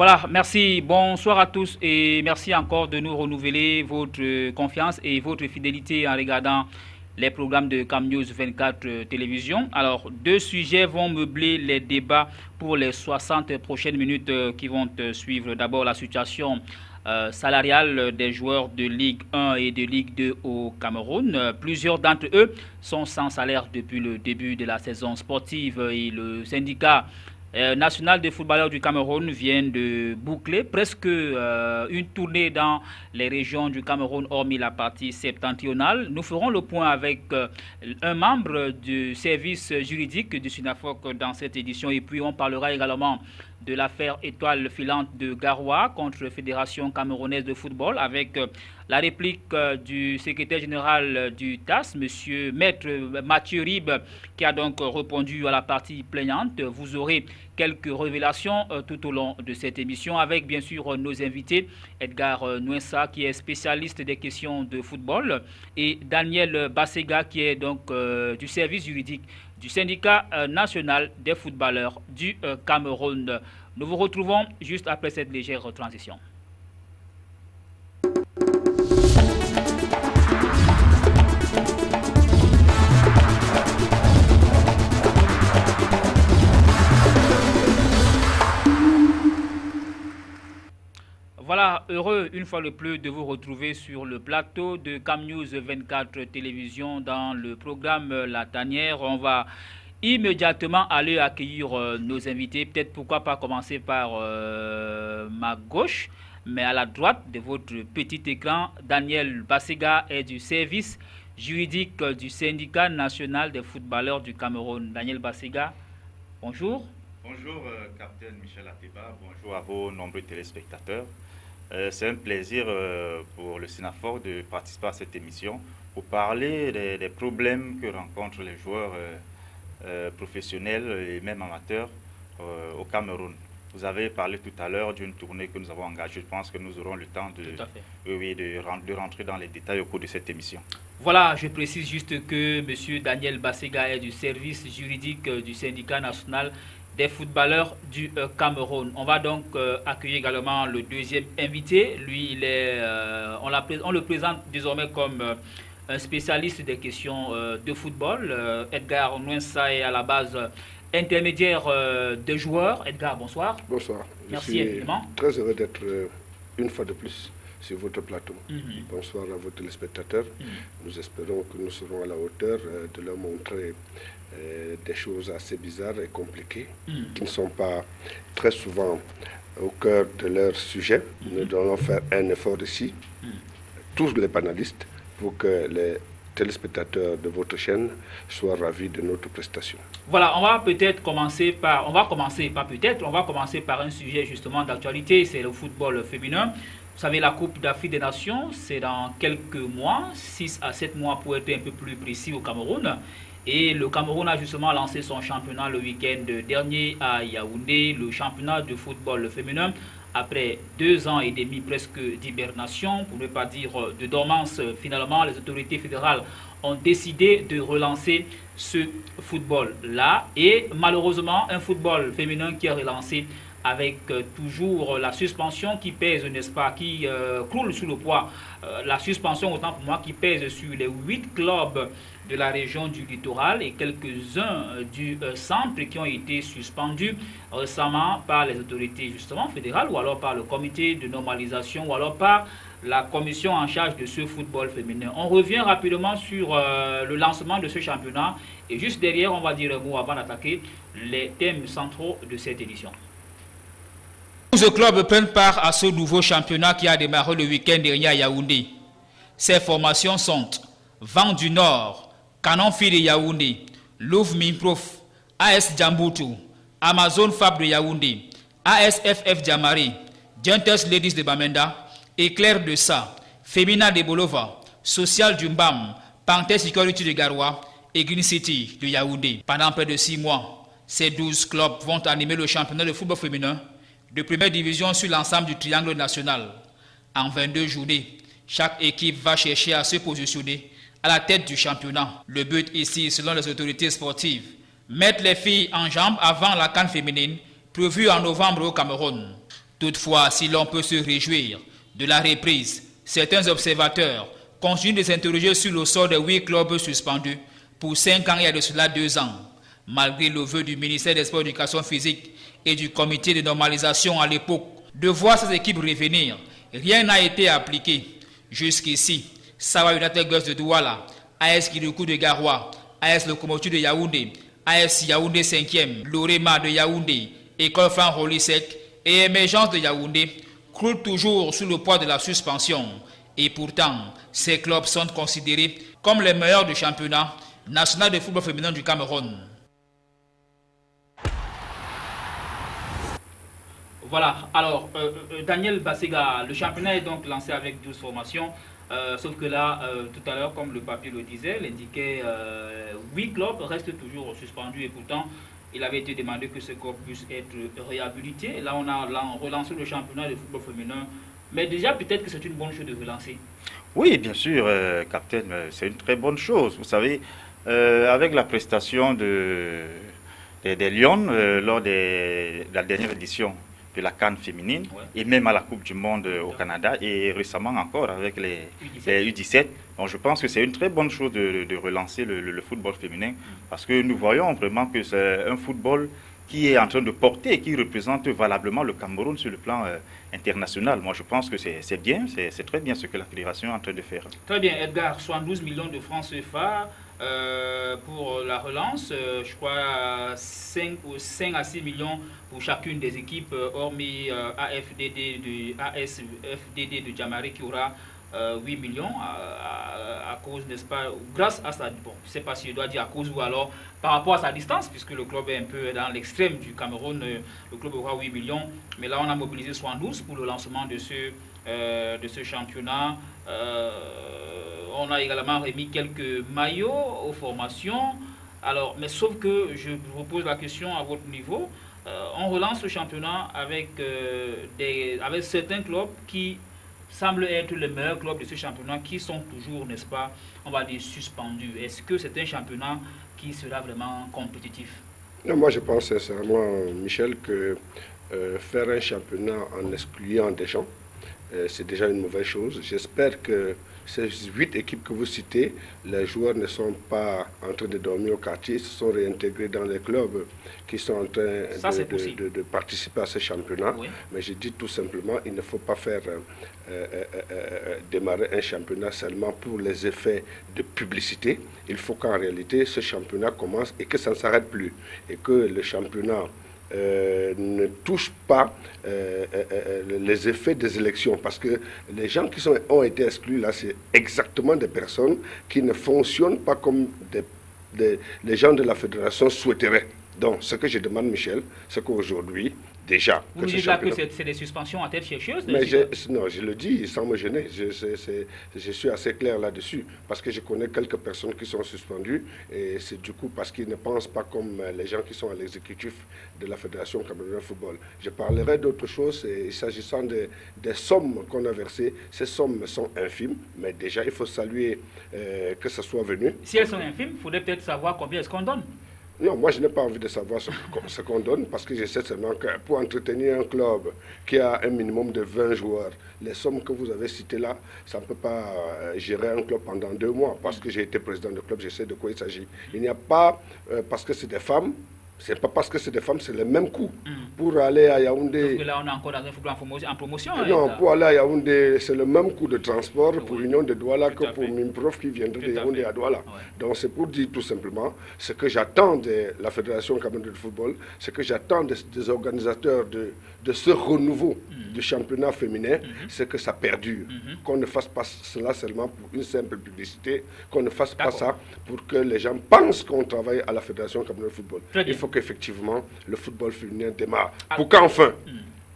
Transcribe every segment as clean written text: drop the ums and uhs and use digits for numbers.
Voilà, merci. Bonsoir à tous et merci encore de nous renouveler votre confiance et votre fidélité en regardant les programmes de Cam News 24 Télévision. Alors, deux sujets vont meubler les débats pour les 60 prochaines minutes qui vont suivre. D'abord, la situation salariale des joueurs de Ligue 1 et de Ligue 2 au Cameroun. Plusieurs d'entre eux sont sans salaire depuis le début de la saison sportive et le syndicat national des footballeurs du Cameroun vient de boucler presque une tournée dans les régions du Cameroun, hormis la partie septentrionale. Nous ferons le point avec un membre du service juridique du SUNAFOC dans cette édition et puis on parlera également de l'affaire étoile filante de Garoua contre Fédération camerounaise de football avec la réplique du secrétaire général du TAS, M. Maître Mathieu Rib, qui a donc répondu à la partie plaignante. Vous aurez quelques révélations tout au long de cette émission avec bien sûr nos invités, Edgar Nouensa qui est spécialiste des questions de football et Daniel Bassega qui est donc du service juridique du syndicat national des footballeurs du Cameroun. Nous vous retrouvons juste après cette légère transition. Voilà, heureux une fois de plus de vous retrouver sur le plateau de Cam News 24 Télévision dans le programme La Tanière. On va immédiatement aller accueillir nos invités. Peut-être pourquoi pas commencer par ma gauche, mais à la droite de votre petit écran, Daniel Bassega est du service juridique du syndicat national des footballeurs du Cameroun. Daniel Bassega, bonjour. Bonjour, capitaine Michel Ateba. Bonjour à vos nombreux téléspectateurs. C'est un plaisir pour le SUNAFOC de participer à cette émission pour parler des problèmes que rencontrent les joueurs professionnels et même amateurs au Cameroun. Vous avez parlé tout à l'heure d'une tournée que nous avons engagée. Je pense que nous aurons le temps de rentrer dans les détails au cours de cette émission. Voilà, je précise juste que M. Daniel Bassega est du service juridique du syndicat national des footballeurs du Cameroun. On va donc accueillir également le deuxième invité. Lui, il est, on le présente désormais comme un spécialiste des questions de football. Edgar Nouensa est à la base intermédiaire des joueurs. Edgar, bonsoir. Bonsoir. Merci infiniment. Très heureux d'être une fois de plus sur votre plateau. Bonsoir à vos téléspectateurs. Nous espérons que nous serons à la hauteur de leur montrer des choses assez bizarres et compliquées qui ne sont pas très souvent au cœur de leur sujet. Nous devons faire un effort ici, tous les panélistes, pour que les téléspectateurs de votre chaîne soient ravis de notre prestation. Voilà, on va commencer par un sujet justement d'actualité, c'est le football féminin. Vous savez, la Coupe d'Afrique des Nations, c'est dans quelques mois, 6 à 7 mois pour être un peu plus précis au Cameroun. Et le Cameroun a justement lancé son championnat le week-end dernier à Yaoundé, le championnat de football féminin, après 2 ans et demi presque d'hibernation, pour ne pas dire de dormance. Finalement, les autorités fédérales ont décidé de relancer ce football-là. Et malheureusement, un football féminin qui est relancé avec toujours la suspension qui pèse, n'est-ce pas, qui croule sous le poids. La suspension, autant pour moi, qui pèse sur les 8 clubs de la région du littoral et quelques-uns du centre qui ont été suspendus récemment par les autorités justement fédérales ou alors par le comité de normalisation ou alors par la commission en charge de ce football féminin. On revient rapidement sur le lancement de ce championnat et juste derrière, on va dire un mot avant d'attaquer les thèmes centraux de cette édition. 12 clubs prennent part à ce nouveau championnat qui a démarré le week-end dernier à Yaoundé. Ces formations sont Vent du Nord, Canon Fi de Yaoundé, Louvre Minprof, AS Djamboutou, Amazon Fab de Yaoundé, ASFF Djamari, Giants Ladies de Bamenda, Éclair de Sa, Femina de Bolova, Social du Mbam, Panther Security de Garoua et Green City de Yaoundé. Pendant près de 6 mois, ces 12 clubs vont animer le championnat de football féminin de première division sur l'ensemble du triangle national. En 22 journées, chaque équipe va chercher à se positionner à la tête du championnat. Le but ici, selon les autorités sportives, mettre les filles en jambes avant la CAN féminine prévue en novembre au Cameroun. Toutefois, si l'on peut se réjouir de la reprise, certains observateurs continuent de s'interroger sur le sort des 8 clubs suspendus pour 5 ans et à de cela 2 ans. Malgré le vœu du ministère des Sports et de l'Éducation physique et du comité de normalisation à l'époque de voir ces équipes revenir, rien n'a été appliqué. Jusqu'ici, Sawa United Girls de Douala, AS Kirikou de Garoua, AS Locomotive de Yaoundé, AS Yaoundé 5e, Lorema de Yaoundé, École Franc Rolisek et Émergence de Yaoundé croulent toujours sous le poids de la suspension. Et pourtant, ces clubs sont considérés comme les meilleurs du championnat national de football féminin du Cameroun. Voilà, alors Daniel Bassega, le championnat est donc lancé avec 12 formations, sauf que là, tout à l'heure, comme le papier le disait, l'indiquait 8 clubs restent toujours suspendus et pourtant, il avait été demandé que ce club puisse être réhabilité. Là, on a relancé le championnat de football féminin, mais déjà peut-être que c'est une bonne chose de relancer. Oui, bien sûr, Capitaine, c'est une très bonne chose. Vous savez, avec la prestation des Lions lors de la dernière édition de la CAN féminine, ouais, et même à la Coupe du Monde au Canada, et récemment encore avec les U17. Donc je pense que c'est une très bonne chose de relancer le football féminin, parce que nous voyons vraiment que c'est un football qui est en train de porter et qui représente valablement le Cameroun sur le plan international. Moi je pense que c'est bien, c'est très bien ce que la fédération est en train de faire. Très bien, Edgar, 72 millions de francs CFA pour la relance, je crois 5 à 6 millions pour chacune des équipes, hormis ASFDD de Djamari qui aura 8 millions à cause, n'est-ce pas, grâce à sa, bon, je ne sais pas si je dois dire à cause ou alors par rapport à sa distance, puisque le club est un peu dans l'extrême du Cameroun, le club aura 8 millions, mais là on a mobilisé 72 pour le lancement de ce championnat. On a également remis quelques maillots aux formations. Alors, mais sauf que je vous pose la question à votre niveau, on relance le championnat avec certains clubs qui semblent être les meilleurs clubs de ce championnat, qui sont toujours, n'est-ce pas, on va dire suspendus. Est-ce que c'est un championnat qui sera vraiment compétitif? Non, moi je pense sincèrement, Michel, que faire un championnat en excluant des gens, c'est déjà une mauvaise chose. J'espère que ces 8 équipes que vous citez, les joueurs ne sont pas en train de dormir au quartier, se sont réintégrés dans les clubs qui sont en train de participer à ce championnat. Oui. Mais je dis tout simplement, il ne faut pas faire démarrer un championnat seulement pour les effets de publicité. Il faut qu'en réalité, ce championnat commence et que ça ne s'arrête plus. Et que le championnat ne touche pas les effets des élections, parce que les gens qui ont été exclus là, c'est exactement des personnes qui ne fonctionnent pas comme les gens de la fédération souhaiteraient. Donc ce que je demande, Michel, c'est qu'aujourd'hui, déjà... Vous dites là que c'est des suspensions à tête chercheuse? Mais non, je le dis sans me gêner, je suis assez clair là-dessus, parce que je connais quelques personnes qui sont suspendues, et c'est du coup parce qu'ils ne pensent pas comme les gens qui sont à l'exécutif de la Fédération camerounaise de football. Je parlerai d'autre chose, et s'agissant des sommes qu'on a versées, ces sommes sont infimes, mais déjà il faut saluer que ça soit venu. Si elles sont infimes, il faudrait peut-être savoir combien est-ce qu'on donne. Non, moi je n'ai pas envie de savoir ce qu'on donne, parce que je sais seulement que pour entretenir un club qui a un minimum de 20 joueurs, les sommes que vous avez citées là, ça ne peut pas gérer un club pendant 2 mois, parce que j'ai été président de club, je sais de quoi il s'agit. Il n'y a pas, parce que c'est des femmes, c'est pas parce que c'est des femmes, c'est le même coût. Pour aller à Yaoundé... Donc là, on est encore dans un football en promotion. Non, pour aller à Yaoundé, c'est le même coût de transport pour l'Union de Douala que pour Mimprof qui viendrait de Yaoundé à Douala. Ouais. Donc c'est pour dire tout simplement, ce que j'attends de la Fédération camerounaise de football, ce que j'attends des organisateurs de ce renouveau du championnat féminin, c'est que ça perdure. Qu'on ne fasse pas cela seulement pour une simple publicité, qu'on ne fasse pas ça pour que les gens pensent qu'on travaille à la Fédération camerounaise de football. Il faut qu'effectivement le football féminin démarre. Pour qu'enfin,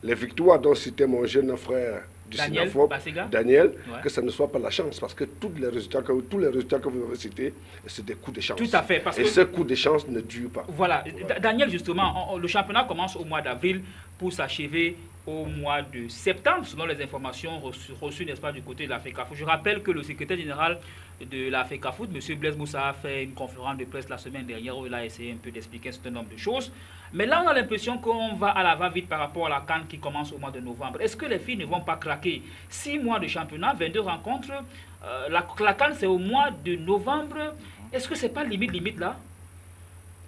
les victoires dont citait mon jeune frère du Sinafob, Daniel, que ça ne soit pas la chance, parce que tous les résultats que vous avez cités, c'est des coups de chance. Tout à fait. Et ces coups de chance ne durent pas. Voilà. Daniel, justement, le championnat commence au mois d'avril pour s'achever au mois de septembre, selon les informations reçues, n'est-ce pas, du côté de la FECAFOOT. Je rappelle que le secrétaire général de la FECAFOOT, M. Blaise Moussa, a fait une conférence de presse la semaine dernière où il a essayé un peu d'expliquer un certain nombre de choses. Mais là, on a l'impression qu'on va à la va-vite par rapport à la CAN qui commence au mois de novembre. Est-ce que les filles ne vont pas craquer? 6 mois de championnat, 22 rencontres. La CAN, c'est au mois de novembre. Est-ce que c'est pas limite là?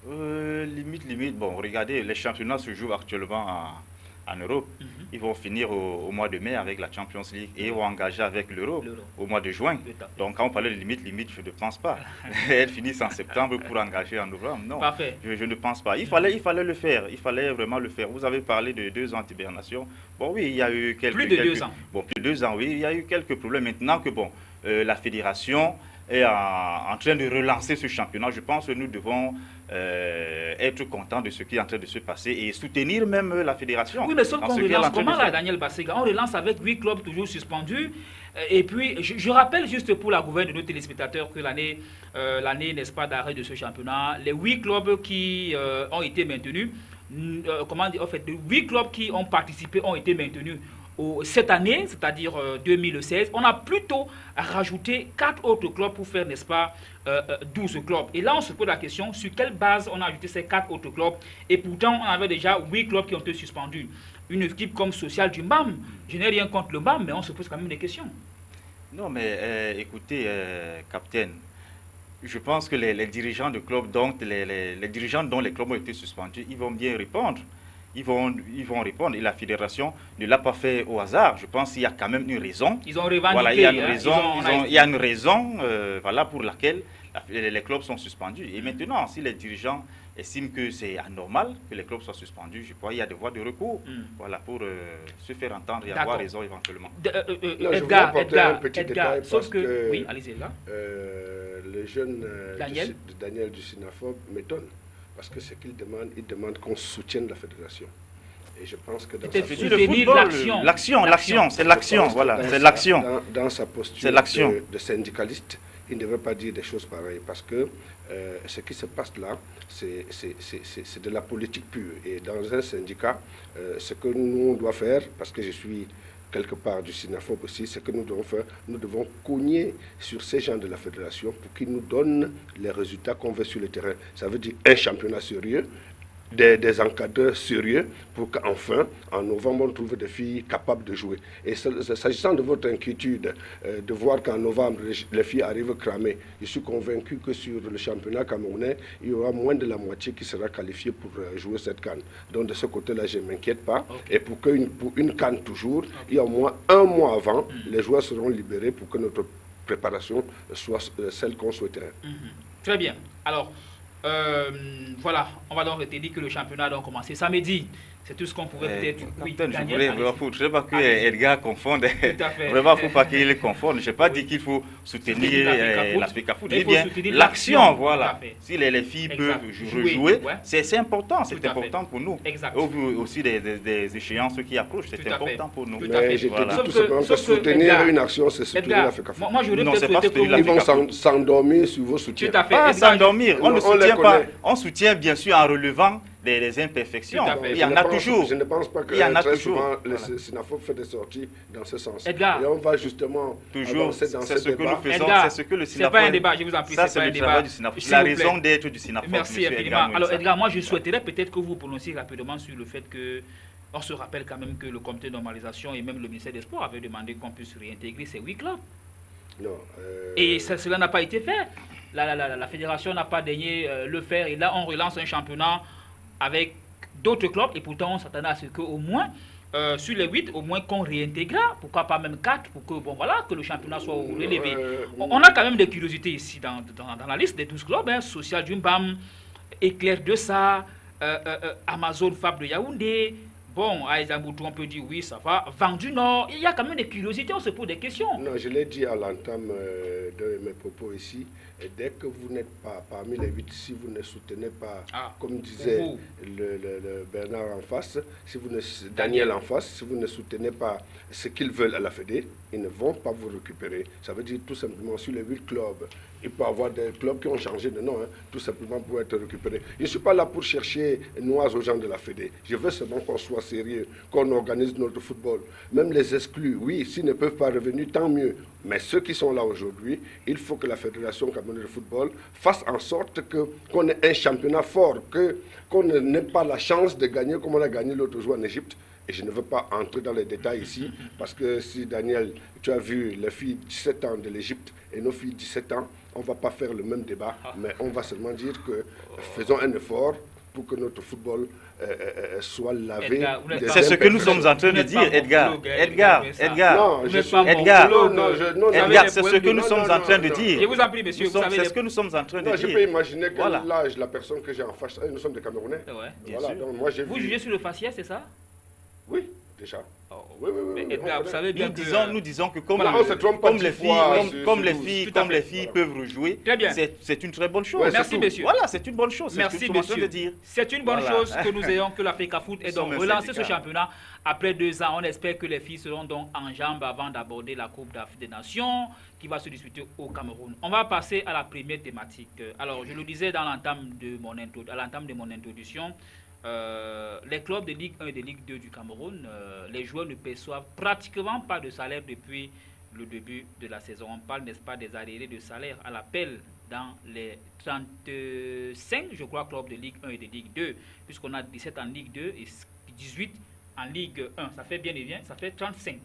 Limite. Bon, regardez, les championnats se jouent actuellement en Europe. Ils vont finir au mois de mai avec la Champions League et ils vont engager avec l'Euro au mois de juin. Donc quand on parlait de limite, je ne pense pas. Elles finissent en septembre pour engager en novembre. Non, je ne pense pas. Il fallait le faire. Il fallait vraiment le faire. Vous avez parlé de 2 ans d'hibernation. Bon, oui, il y a eu quelques... Plus de 2 ans. Bon, plus de 2 ans, oui. Il y a eu quelques problèmes. Maintenant que, bon, la fédération est en train de relancer ce championnat, je pense que nous devons être contents de ce qui est en train de se passer et soutenir même la fédération. Oui, mais sauf qu'on relance comment là, Daniel Bassega? On relance avec 8 clubs toujours suspendus. Et puis, je rappelle juste pour la gouverne de nos téléspectateurs que l'année, n'est-ce pas, d'arrêt de ce championnat, les 8 clubs qui ont été maintenus, comment dire, en fait, les 8 clubs qui ont participé ont été maintenus. Cette année, c'est-à-dire 2016, on a plutôt rajouté 4 autres clubs pour faire, n'est-ce pas, 12 clubs. Et là, on se pose la question, sur quelle base on a ajouté ces 4 autres clubs? Et pourtant, on avait déjà 8 clubs qui ont été suspendus. Une équipe comme Social du MBAM, je n'ai rien contre le MBAM, mais on se pose quand même des questions. Non, mais écoutez, capitaine, je pense que les dirigeants de clubs, donc les dirigeants dont les clubs ont été suspendus, ils vont bien répondre. Ils vont répondre. Et la fédération ne l'a pas fait au hasard. Je pense qu'il y a quand même une raison. Ils ont revendiqué. Voilà, il y a une raison, il y a une raison voilà, pour laquelle les clubs sont suspendus. Et maintenant, si les dirigeants estiment que c'est anormal que les clubs soient suspendus, je crois qu'il y a des voies de recours voilà, pour se faire entendre et avoir raison éventuellement. Edgar, un petit détail sauf que... Oui, allez-y là. Le jeune Daniel du Sinafob m'étonne. Parce que ce qu'il demande, il demande qu'on soutienne la fédération. Et je pense que dans sa posture, l'action, c'est l'action, voilà, c'est l'action. Dans sa posture de syndicaliste, il ne devrait pas dire des choses pareilles. Parce que ce qui se passe là, c'est de la politique pure. Et dans un syndicat, ce que nous on doit faire, parce que je suis quelque part du Sinafob aussi, c'est que nous devons faire, nous devons cogner sur ces gens de la fédération pour qu'ils nous donnent les résultats qu'on veut sur le terrain. Ça veut dire un championnat sérieux, des encadreurs sérieux pour qu'enfin, en novembre, on trouve des filles capables de jouer. Et s'agissant de votre inquiétude, de voir qu'en novembre, les filles arrivent cramées, je suis convaincu que sur le championnat camerounais, il y aura moins de la moitié qui sera qualifiée pour jouer cette CAN. Donc de ce côté-là, je ne m'inquiète pas. Et pour une CAN toujours, il y a au moins 1 mois avant, les joueurs seront libérés pour que notre préparation soit celle qu'on souhaiterait. Très bien. Alors, voilà, on va donc retenir que le championnat a donc commencé samedi. C'est tout ce qu'on pouvait peut-être... Oui, Daniel, je ne sais pas que Edgar confonde. Vraiment, il ne faut pas qu'il confonde. Je n'ai pas dit qu'il faut soutenir la FECAFOOT. Je dis bien l'action, voilà. Si les filles peuvent rejouer, c'est important. C'est important pour nous. Au vu aussi des échéances qui approchent, c'est important pour nous. Mais je te dis tout simplement que soutenir une action, c'est soutenir la FECAFOOT. Non, c'est pas soutenir la FECAFOOT. Ils vont s'endormir sur vos soutiens. Pas s'endormir. On ne soutient pas. On soutient bien sûr en relevant des imperfections. Il y en a toujours. Je ne pense pas que très souvent le Sinafob fait des sorties dans ce sens. Edgar, et on va justement toujours, c'est ce que nous faisons, c'est ce que le Sinafob... C'est pas un débat, je vous en prie, ça c'est le travail du Sinafob, la raison d'être du Sinafob. Merci infiniment. Alors Edgar, moi je souhaiterais peut-être que vous prononciez rapidement sur le fait que, on se rappelle quand même que le comité de normalisation et même le ministère des Sports avait demandé qu'on puisse réintégrer ces 8 clubs. Non. Et cela n'a pas été fait. La fédération n'a pas daigné le faire et là on relance un championnat avec d'autres clubs et pourtant on s'attendait à ce qu'au moins sur les 8, au moins qu'on réintégra, pourquoi pas même 4 pour que, bon, voilà, que le championnat soit relevé. On a quand même des curiosités ici dans la liste des 12 clubs, hein, Social du MBAM, Éclair de Sa, Amazon Fab de Yaoundé. Bon, à Aizamboutou, on peut dire oui, ça va. Vent du Nord, il y a quand même des curiosités, on se pose des questions. Non, je l'ai dit à l'entame de mes propos ici. Et dès que vous n'êtes pas parmi les 8, si vous ne soutenez pas, comme disait le Bernard en face, si vous ne, Daniel en face, si vous ne soutenez pas ce qu'ils veulent à la Fédé, ils ne vont pas vous récupérer. Ça veut dire tout simplement sur les 8 clubs, il peut y avoir des clubs qui ont changé de nom, hein, tout simplement pour être récupérés. Je ne suis pas là pour chercher noise aux gens de la Fédé. Je veux seulement qu'on soit sérieux qu'on organise notre football. Même les exclus, oui, s'ils ne peuvent pas revenir, tant mieux. Mais ceux qui sont là aujourd'hui, il faut que la Fédération camerounaise de football fasse en sorte qu'on ait un championnat fort, qu'on n'ait pas la chance de gagner comme on a gagné l'autre jour en Égypte. Et je ne veux pas entrer dans les détails ici, parce que si, Daniel, tu as vu les filles 17 ans de l'Égypte et nos filles 17 ans, on ne va pas faire le même débat, mais on va seulement dire que faisons un effort pour que notre football soit lavé. C'est ce que nous sommes en train de dire, Edgar. Edgar, c'est ce que nous sommes en train de dire. Je vous en prie, monsieur. C'est ce que nous sommes en train de dire. Je peux imaginer que l'âge, la personne que j'ai en face, nous sommes des Camerounais. Voilà, donc moi, vous jugez sur le faciès, c'est ça? Oui, déjà. Oui. Edgar, vous savez bien nous disons que comme les filles peuvent rejouer, c'est une très bonne chose. Merci, monsieur. Voilà, c'est une bonne chose. Merci, monsieur. C'est une bonne chose que nous ayons, que l'Africa Foot ait donc relancé ce championnat. Après 2 ans, on espère que les filles seront donc en jambes avant d'aborder la Coupe d'Afrique des Nations qui va se disputer au Cameroun. On va passer à la première thématique. Alors, je le disais dans l'entame de mon introduction, les clubs de Ligue 1 et de Ligue 2 du Cameroun, les joueurs ne perçoivent pratiquement pas de salaire depuis le début de la saison. On parle, n'est-ce pas, des arriérés de salaire à l'appel dans les 35, je crois, clubs de Ligue 1 et de Ligue 2, puisqu'on a 17 en Ligue 2 et 18 en Ligue 1. Ça fait bien et bien, ça fait 35.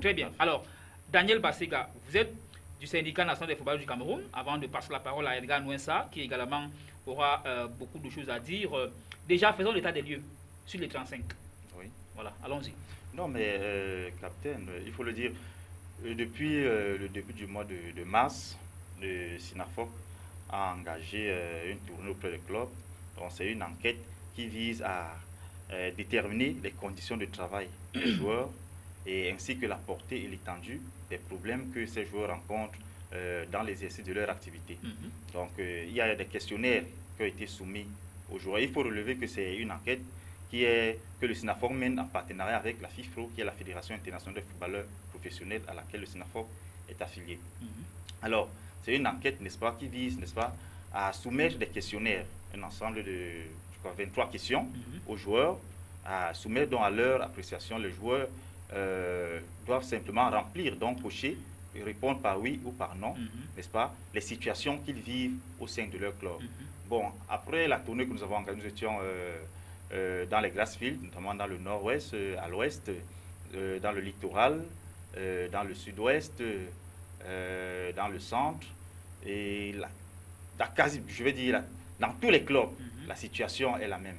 Très bien. Alors, Daniel Bassega, vous êtes du syndicat national des footballeurs du Cameroun. Avant de passer la parole à Edgar Nouensa, qui également aura beaucoup de choses à dire. Déjà, faisons l'état des lieux sur les 35. Oui. Voilà, allons-y. Non, mais, capitaine, il faut le dire, depuis le début du mois de mars, le SINAFOC a engagé une tournée auprès des clubs. Donc, c'est une enquête qui vise à déterminer les conditions de travail des joueurs et ainsi que la portée et l'étendue des problèmes que ces joueurs rencontrent dans l'exercice de leur activité. Donc, il y a des questionnaires qui ont été soumis aux joueurs. Il faut relever que c'est une enquête que le SINAFOC mène en partenariat avec la FIFPro, qui est la Fédération internationale des footballeurs professionnels à laquelle le SINAFOC est affilié. Alors, c'est une enquête, n'est-ce pas, qui vise, n'est-ce pas, à soumettre des questionnaires, un ensemble de, je crois, 23 questions aux joueurs, à soumettre donc à leur appréciation. Les joueurs doivent simplement remplir, donc cocher, et répondre par oui ou par non, n'est-ce pas, les situations qu'ils vivent au sein de leur club. Bon, après la tournée que nous avons engagée, nous étions dans les Grassfields, notamment dans le nord-ouest, à l'ouest, dans le littoral, dans le sud-ouest, dans le centre, et je vais dire, dans tous les clubs, la situation est la même.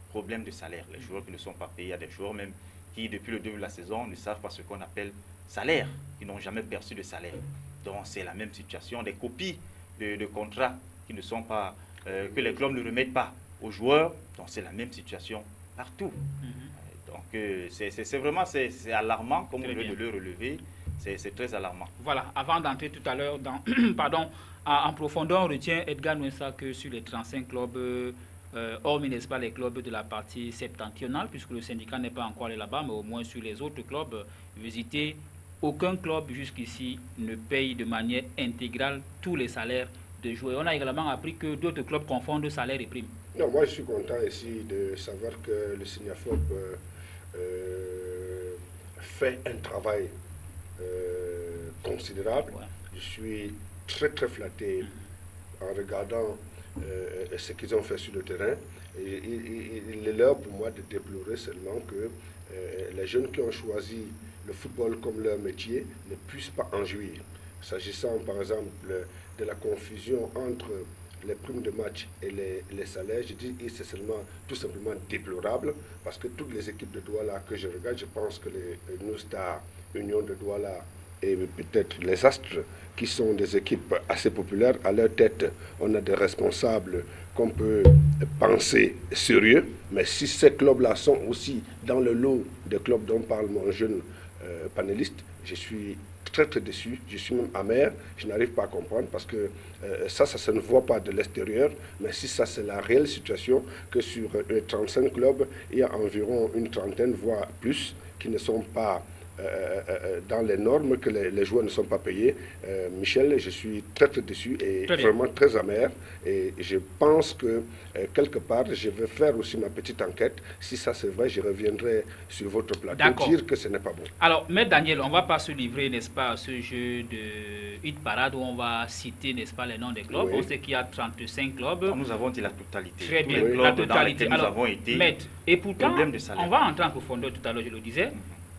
Problème de salaire. Les joueurs qui ne sont pas payés, il y a des joueurs même qui, depuis le début de la saison, ne savent pas ce qu'on appelle salaire, qui n'ont jamais perçu de salaire. Donc, c'est la même situation. Des copies de contrats qui ne sont pas, que les clubs ne remettent pas aux joueurs. Donc, c'est la même situation partout. Donc, c'est vraiment alarmant, comme vous venez de le relever. C'est très alarmant. Voilà, avant d'entrer tout à l'heure dans, en profondeur, on retient Edgar Nouensa que sur les 35 clubs, hormis, n'est-ce pas, les clubs de la partie septentrionale, puisque le syndicat n'est pas encore allé là-bas, mais au moins sur les autres clubs visités, aucun club jusqu'ici ne paye de manière intégrale tous les salaires de joueurs. On a également appris que d'autres clubs confondent salaire et prime. Non, moi je suis content ici de savoir que le SINAFOC fait un travail considérable. Je suis très très flatté en regardant ce qu'ils ont fait sur le terrain. Et il est l'heure pour moi de déplorer seulement que les jeunes qui ont choisi le football comme leur métier ne puissent pas en jouir. S'agissant par exemple de la confusion entre les primes de match et les salaires, je dis que c'est tout simplement déplorable, parce que toutes les équipes de Douala que je regarde, je pense que les New Stars, Union de Douala et peut-être les Astres, qui sont des équipes assez populaires, à leur tête, on a des responsables qu'on peut penser sérieux, mais si ces clubs-là sont aussi dans le lot des clubs dont parle mon jeune panéliste, je suis très très déçu, je suis même amer, je n'arrive pas à comprendre, parce que ça ne voit pas de l'extérieur, mais si ça c'est la réelle situation, que sur les 35 clubs, il y a environ une trentaine, voire plus, qui ne sont pas dans les normes, que les joueurs ne sont pas payés. Michel, je suis très déçu et Très vraiment très amer. Et je pense que quelque part, je vais faire aussi ma petite enquête. Si ça c'est vrai, je reviendrai sur votre plateau dire que ce n'est pas bon. Alors, Maître Daniel, on ne va pas se livrer, n'est-ce pas, à ce jeu de hit parade où on va citer, n'est-ce pas, les noms des clubs. Oui. On sait qu'il y a 35 clubs. Nous avons dit la totalité. Très bien, Tous les la clubs totalité. dans lesquels nous Alors, avons été. Maître, et pourtant, problème de salaire. on va entrer en profondeur tout à l'heure, je le disais.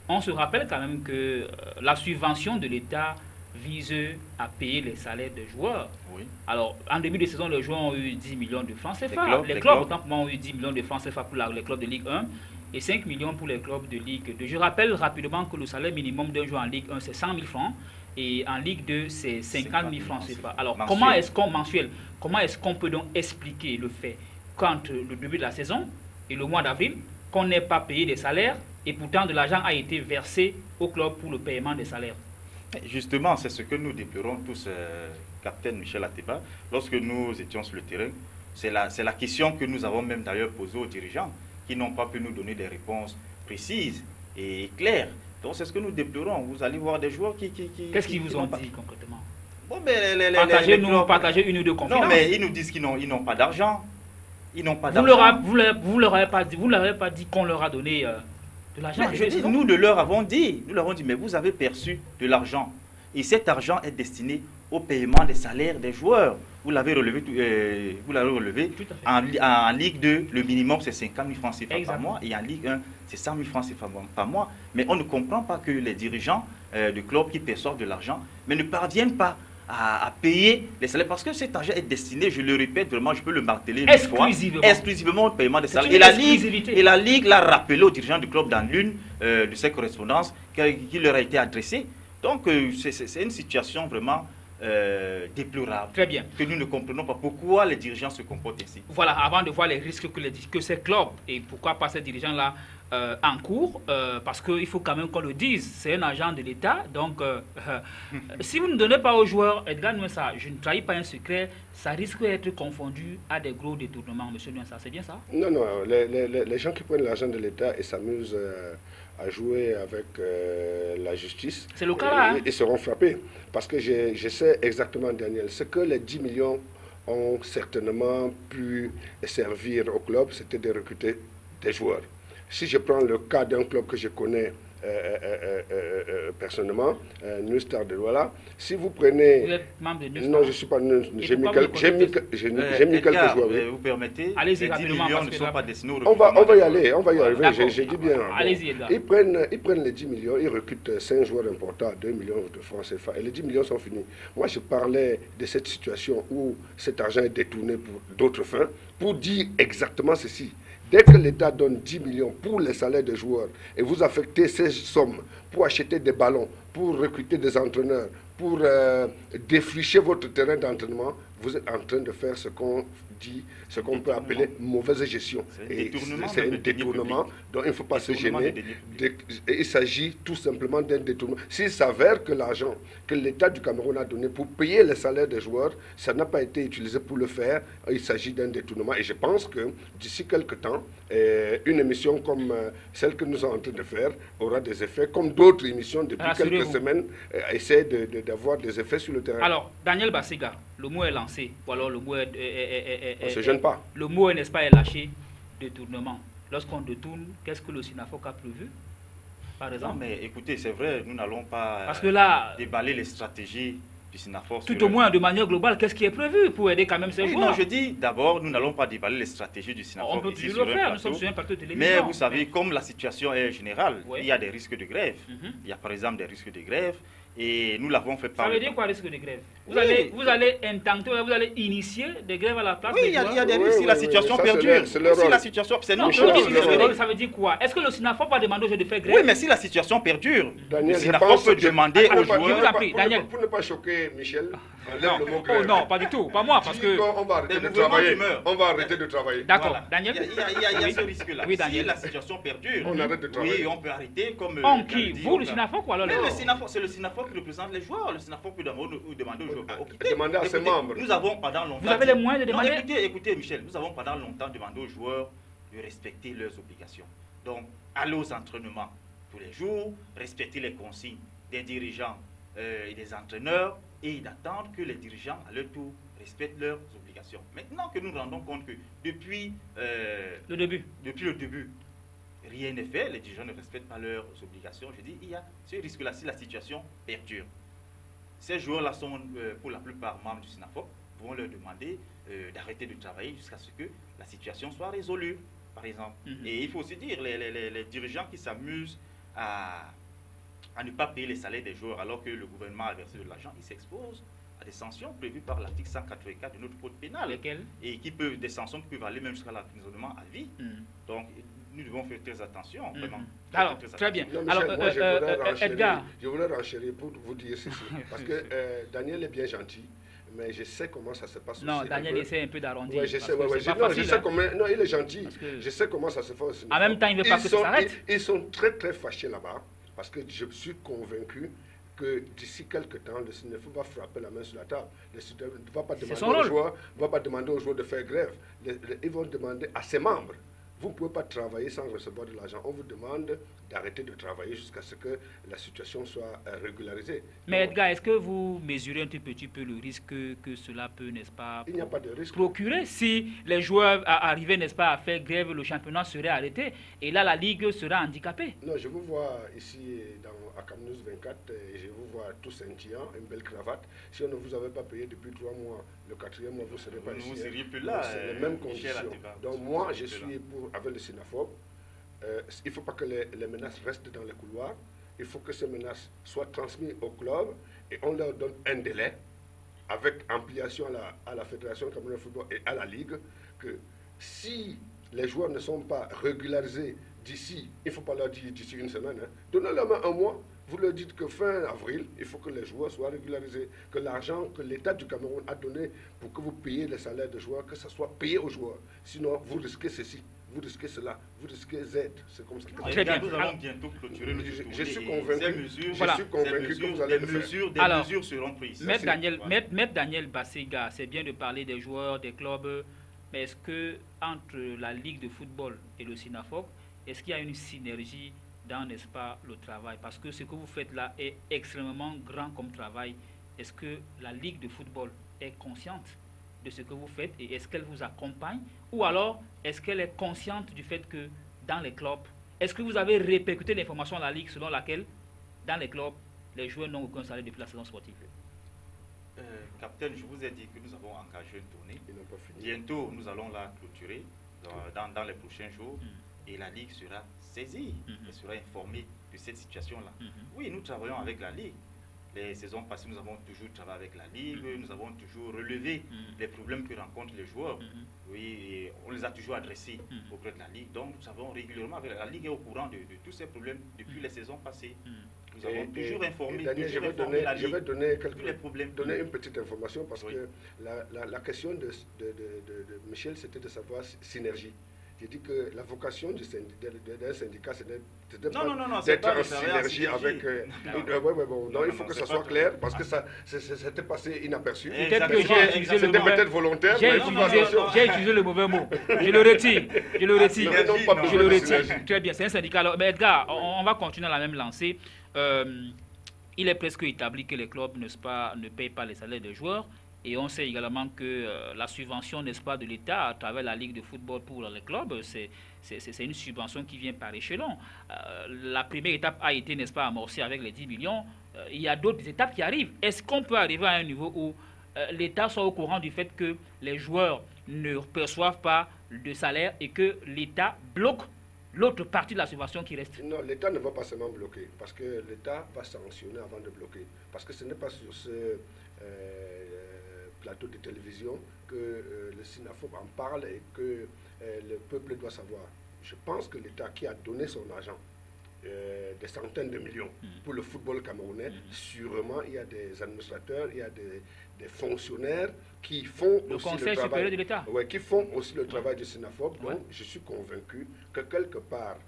On se rappelle quand même que la subvention de l'État vise à payer les salaires des joueurs. Oui. Alors, en début de saison, les joueurs ont eu 10 millions de francs CFA. clubs, Les les clubs, clubs. autant pour moi, ont eu 10 millions de francs CFA pour les clubs de Ligue 1 et 5 millions pour les clubs de Ligue 2. Je rappelle rapidement que le salaire minimum d'un joueur en Ligue 1, c'est 100 000 francs et en Ligue 2, c'est 50 000 francs CFA. Alors, mensuel. comment est-ce qu'on peut donc expliquer le fait qu'entre le début de la saison et le mois d'avril, qu'on n'ait pas payé des salaires et pourtant de l'argent a été versé au club pour le paiement des salaires? Justement, c'est ce que nous déplorons tous, capitaine Michel Ateba, lorsque nous étions sur le terrain. C'est la question que nous avons même d'ailleurs posée aux dirigeants, qui n'ont pas pu nous donner des réponses précises et claires. Donc c'est ce que nous déplorons. Vous allez voir des joueurs qui Qu'est-ce qu'ils vous ont dit concrètement? Bon, mais Partagez une ou deux confidences. Non, mais ils nous disent qu'ils n'ont pas d'argent. Ils n'ont pas Vous d'argent. vous leur avez pas dit qu'on leur a donné de l'argent? Je dis, nous leur avons dit, mais vous avez perçu de l'argent. Et cet argent est destiné au paiement des salaires des joueurs. Vous l'avez relevé, Tout à fait. En Ligue 2, le minimum c'est 50 000 francs CFA par Exactement. mois. Et en Ligue 1, c'est 100 000 francs CFA par mois. Mais on ne comprend pas que les dirigeants de clubs qui perçoivent de l'argent, mais ne parviennent pas à payer les salaires. Parce que cet argent est destiné, je le répète vraiment, je peux le marteler une fois, exclusivement au paiement des salaires. Et la Ligue l'a rappelé aux dirigeants du club dans l'une de ses correspondances qui leur a été adressée. Donc c'est une situation vraiment déplorable. Très bien. Que nous ne comprenons pas pourquoi les dirigeants se comportent ainsi. Voilà, avant de voir les risques que ces clubs et pourquoi pas ces dirigeants-là encourent, parce qu'il faut quand même qu'on le dise, c'est un agent de l'État. Donc, si vous ne donnez pas aux joueurs, Edgar Nouessa, je ne trahis pas un secret, ça risque d'être confondu à des gros détournements, monsieur Nouessa, c'est bien ça? Non, non, les gens qui prennent l'argent de l'État et s'amusent à jouer avec la justice, c'est le cas là, hein? Ils seront frappés. Parce que je sais exactement, Daniel, ce que les 10 millions ont certainement pu servir au club, c'était de recruter des joueurs. Si je prends le cas d'un club que je connais personnellement, New Star de Douala, si vous prenez... Vous êtes membre de New Star? Non, je ne suis pas... J'ai mis quelques joueurs. Oui. Vous permettez, allez-y, les 10 millions ne sont pas destinés au on va y aller, on va y arriver, D'accord. j'ai dit bien. Allez-y, Edgar. Ils prennent les 10 millions, ils recrutent 5 joueurs importants à 2 millions de francs CFA et les 10 millions sont finis. Moi, je parlais de cette situation où cet argent est détourné pour d'autres fins, pour dire exactement ceci. Dès que l'État donne 10 millions pour les salaires des joueurs et vous affectez ces sommes pour acheter des ballons, pour recruter des entraîneurs, pour défricher votre terrain d'entraînement, vous êtes en train de faire ce qu'on dit, ce qu'on peut appeler mauvaise gestion. C'est un détournement dont il ne faut pas se gêner. Il s'agit tout simplement d'un détournement. S'il s'avère que l'argent que l'État du Cameroun a donné pour payer les salaires des joueurs, ça n'a pas été utilisé pour le faire, il s'agit d'un détournement. Et je pense que d'ici quelques temps, une émission comme celle que nous sommes en train de faire aura des effets, comme d'autres émissions depuis quelques semaines essaient d'avoir des effets sur le terrain. Alors, Daniel Bassiga, le mot est lancé, ou alors le mot est... On ne se gêne pas. Le mot, n'est-ce pas, est lâché, détournement. Lorsqu'on détourne, qu'est-ce que le SINAFOC a prévu, par exemple? Non, mais écoutez, c'est vrai, nous n'allons pas parce que là, déballer les stratégies du SINAFOC. Tout au moins, de manière globale, qu'est-ce qui est prévu pour aider quand même ces joueurs? Non, je dis d'abord, nous n'allons pas déballer les stratégies du SINAFOC. On peut toujours le faire, nous sommes sur un plateau de télévision. Mais vous savez, comme la situation est générale, oui, il y a des risques de grève. Il y a par exemple des risques de grève. Et nous l'avons fait par... Ça veut dire quoi, risque de grève? Vous allez intenter, vous allez initier des grèves à la place des joueurs? Oui, il y a des risques si la situation perdure. Si la situation... Non, ça veut dire quoi? Est-ce que le SINAFOC va demander aux joueurs de faire grève? Oui, mais si la situation perdure, Daniel, le SINAFOC peut demander aux joueurs... Pour ne pas choquer Michel, non, oh non, pas du tout, pas moi, parce que... On va arrêter de travailler. On va arrêter de travailler. D'accord, Daniel. Il y a ce risque-là. Oui, Daniel. Si la situation perdure, on arrête de travailler. Oui, on peut arrêter comme... Qui? Vous, le SINAFOC ou alors... C'est le SINAFOC qui représente les joueurs. Le SINAFOC peut demander aux joueurs. Demander à ses membres. Nous avons pendant longtemps... Vous avez les moyens de demander... Écoutez, Michel, nous avons pendant longtemps demandé aux joueurs de respecter leurs obligations. Donc, aller aux entraînements tous les jours, respecter les consignes des dirigeants et des entraîneurs et d'attendre que les dirigeants, à leur tour, respectent leurs obligations. Maintenant que nous nous rendons compte que depuis le début, rien n'est fait, les dirigeants ne respectent pas leurs obligations, je dis, il y a ce risque-là si la situation perdure. Ces joueurs-là sont pour la plupart membres du SINAFOP, vont leur demander d'arrêter de travailler jusqu'à ce que la situation soit résolue, par exemple. Et il faut aussi dire, les dirigeants qui s'amusent à ne pas payer les salaires des joueurs alors que le gouvernement a versé de l'argent, ils s'exposent à des sanctions prévues par l'article 184 de notre code pénal. Lesquelles? Et des sanctions qui peuvent aller même jusqu'à l'emprisonnement à vie. Donc, nous devons faire très attention, vraiment. Alors, très bien. Non, alors, Edgar, je voudrais renchérir pour vous dire ceci. Parce que Daniel est bien gentil, mais je sais comment ça se passe. Non, Daniel essaie un peu d'arrondir. Oui, je sais. Je sais comment. Non, il est gentil. Je sais comment ça se fait aussi. En même temps, il ne veut pas que ça s'arrête. Ils sont très, très fâchés là-bas. Parce que je suis convaincu que d'ici quelques temps, le SINAFOP va frapper la main sur la table. Le SINAFOP ne va pas demander aux joueurs de faire grève. Ils vont demander à ses membres. Vous ne pouvez pas travailler sans recevoir de l'argent. On vous demande d'arrêter de travailler jusqu'à ce que la situation soit régularisée. Mais Edgar, est-ce que vous mesurez un petit peu le risque que cela peut, n'est-ce pas, il n'y a pas de risque. Procurer si les joueurs arrivaient, n'est-ce pas, à faire grève, le championnat serait arrêté et là, la Ligue sera handicapée? Non, je vous vois ici à Camnus 24, et je vous vois tout scintillant, une belle cravate. Si on ne vous avait pas payé depuis 3 mois, le 4e mois, vous ne serez pas ici. Vous ne seriez plus là. C'est les mêmes conditions. Donc moi, je suis avec le SINAFOP. Il ne faut pas que les menaces restent dans les couloirs. Il faut que ces menaces soient transmises au club et on leur donne un délai avec ampliation à la Fédération camerounaise de football et à la Ligue que si les joueurs ne sont pas régularisés d'ici, il ne faut pas leur dire d'ici une semaine, donnez-leur un mois. Vous leur dites que fin avril, il faut que les joueurs soient régularisés, que l'argent que l'État du Cameroun a donné pour que vous payiez les salaires des joueurs, que ça soit payé aux joueurs. Sinon, vous risquez ceci, vous risquez cela, vous risquez Z. C'est comme ça. Très bien. Nous allons bientôt clôturer notre tournée. Je suis convaincu, que vous allez le faire. Des mesures seront prises. Maître Daniel Bassega, c'est bien de parler des joueurs, des clubs, mais est-ce que entre la Ligue de football et le SINAFOP, est-ce qu'il y a une synergie dans, n'est-ce pas, le travail? Parce que ce que vous faites là est extrêmement grand comme travail. Est-ce que la Ligue de football est consciente de ce que vous faites et est-ce qu'elle vous accompagne? Ou alors, est-ce qu'elle est consciente du fait que dans les clubs, est-ce que vous avez répercuté l'information à la Ligue selon laquelle, dans les clubs, les joueurs n'ont aucun salaire depuis la saison sportive? Capitaine, je vous ai dit que nous avons engagé une tournée. Bientôt, nous allons la clôturer dans les prochains jours. Et la Ligue sera saisie, elle sera informée de cette situation-là. Oui, nous travaillons avec la Ligue. Les saisons passées, nous avons toujours travaillé avec la Ligue, nous avons toujours relevé les problèmes que rencontrent les joueurs. Oui, et on les a toujours adressés auprès de la Ligue. Donc, nous savons régulièrement, avec la Ligue est au courant de tous ces problèmes depuis les saisons passées. Nous avons toujours informé, Daniel, toujours la Ligue. Je vais donner une petite information parce que la question de Michel, c'était de savoir synergie. J'ai dit que la vocation d'un syndicat, c'est d'être en synergie avec... Non, il faut que ça soit clair, parce que ça s'était passé inaperçu. Peut-être que c'était peut-être volontaire. J'ai utilisé le mauvais mot. Je le retire. Très bien, c'est un syndicat. Alors, mais Edgar, on va continuer à la même lancée. Il est presque établi que les clubs ne payent pas les salaires des joueurs. Et on sait également que la subvention, n'est-ce pas, de l'État à travers la Ligue de football pour les clubs, c'est une subvention qui vient par échelon. La première étape a été, n'est-ce pas, amorcée avec les 10 millions. Il y a d'autres étapes qui arrivent. Est-ce qu'on peut arriver à un niveau où l'État soit au courant du fait que les joueurs ne perçoivent pas de salaire et que l'État bloque l'autre partie de la subvention qui reste? Non, l'État ne va pas seulement bloquer, parce que l'État va sanctionner avant de bloquer. Parce que ce n'est pas sur ce plateau de télévision que le SINAFOP en parle et que le peuple doit savoir. Je pense que l'État qui a donné son argent, des centaines de millions pour le football camerounais, sûrement il y a des administrateurs, il y a des fonctionnaires qui font le aussi Conseil le travail, supérieur de l'État. Ouais, qui font aussi le travail du SINAFOP. Donc je suis convaincu que quelque part,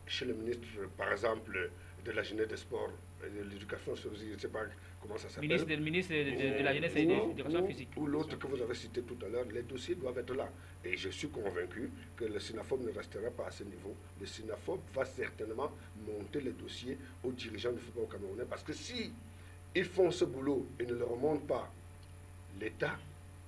chez le ministre, par exemple, de la jeunesse des sports, de l'éducation, je ne sais pas comment ça s'appelle? Ministre de la Jeunesse et de l'Éducation physique. Ou l'autre que vous avez cité tout à l'heure, les dossiers doivent être là. Et je suis convaincu que le SYNAFOP ne restera pas à ce niveau. Le SYNAFOP va certainement monter les dossiers aux dirigeants du football camerounais, parce que si ils font ce boulot et ne le remontent pas, l'État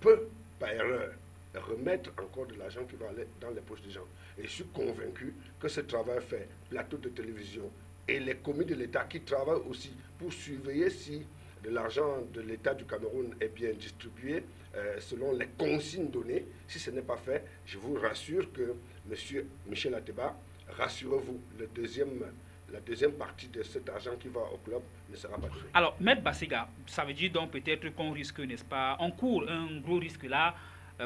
peut, par erreur, remettre encore de l'argent qui va aller dans les poches des gens. Et je suis convaincu que ce travail fait, plateau de télévision et les commis de l'État qui travaillent aussi pour surveiller si de l'argent de l'État du Cameroun est bien distribué selon les consignes données. Si ce n'est pas fait, je vous rassure que M. Michel Ateba, rassurez-vous, la deuxième partie de cet argent qui va au club ne sera pas touchée. Alors, Maître Bassega, ça veut dire donc peut-être qu'on risque, n'est-ce pas, on court un gros risque là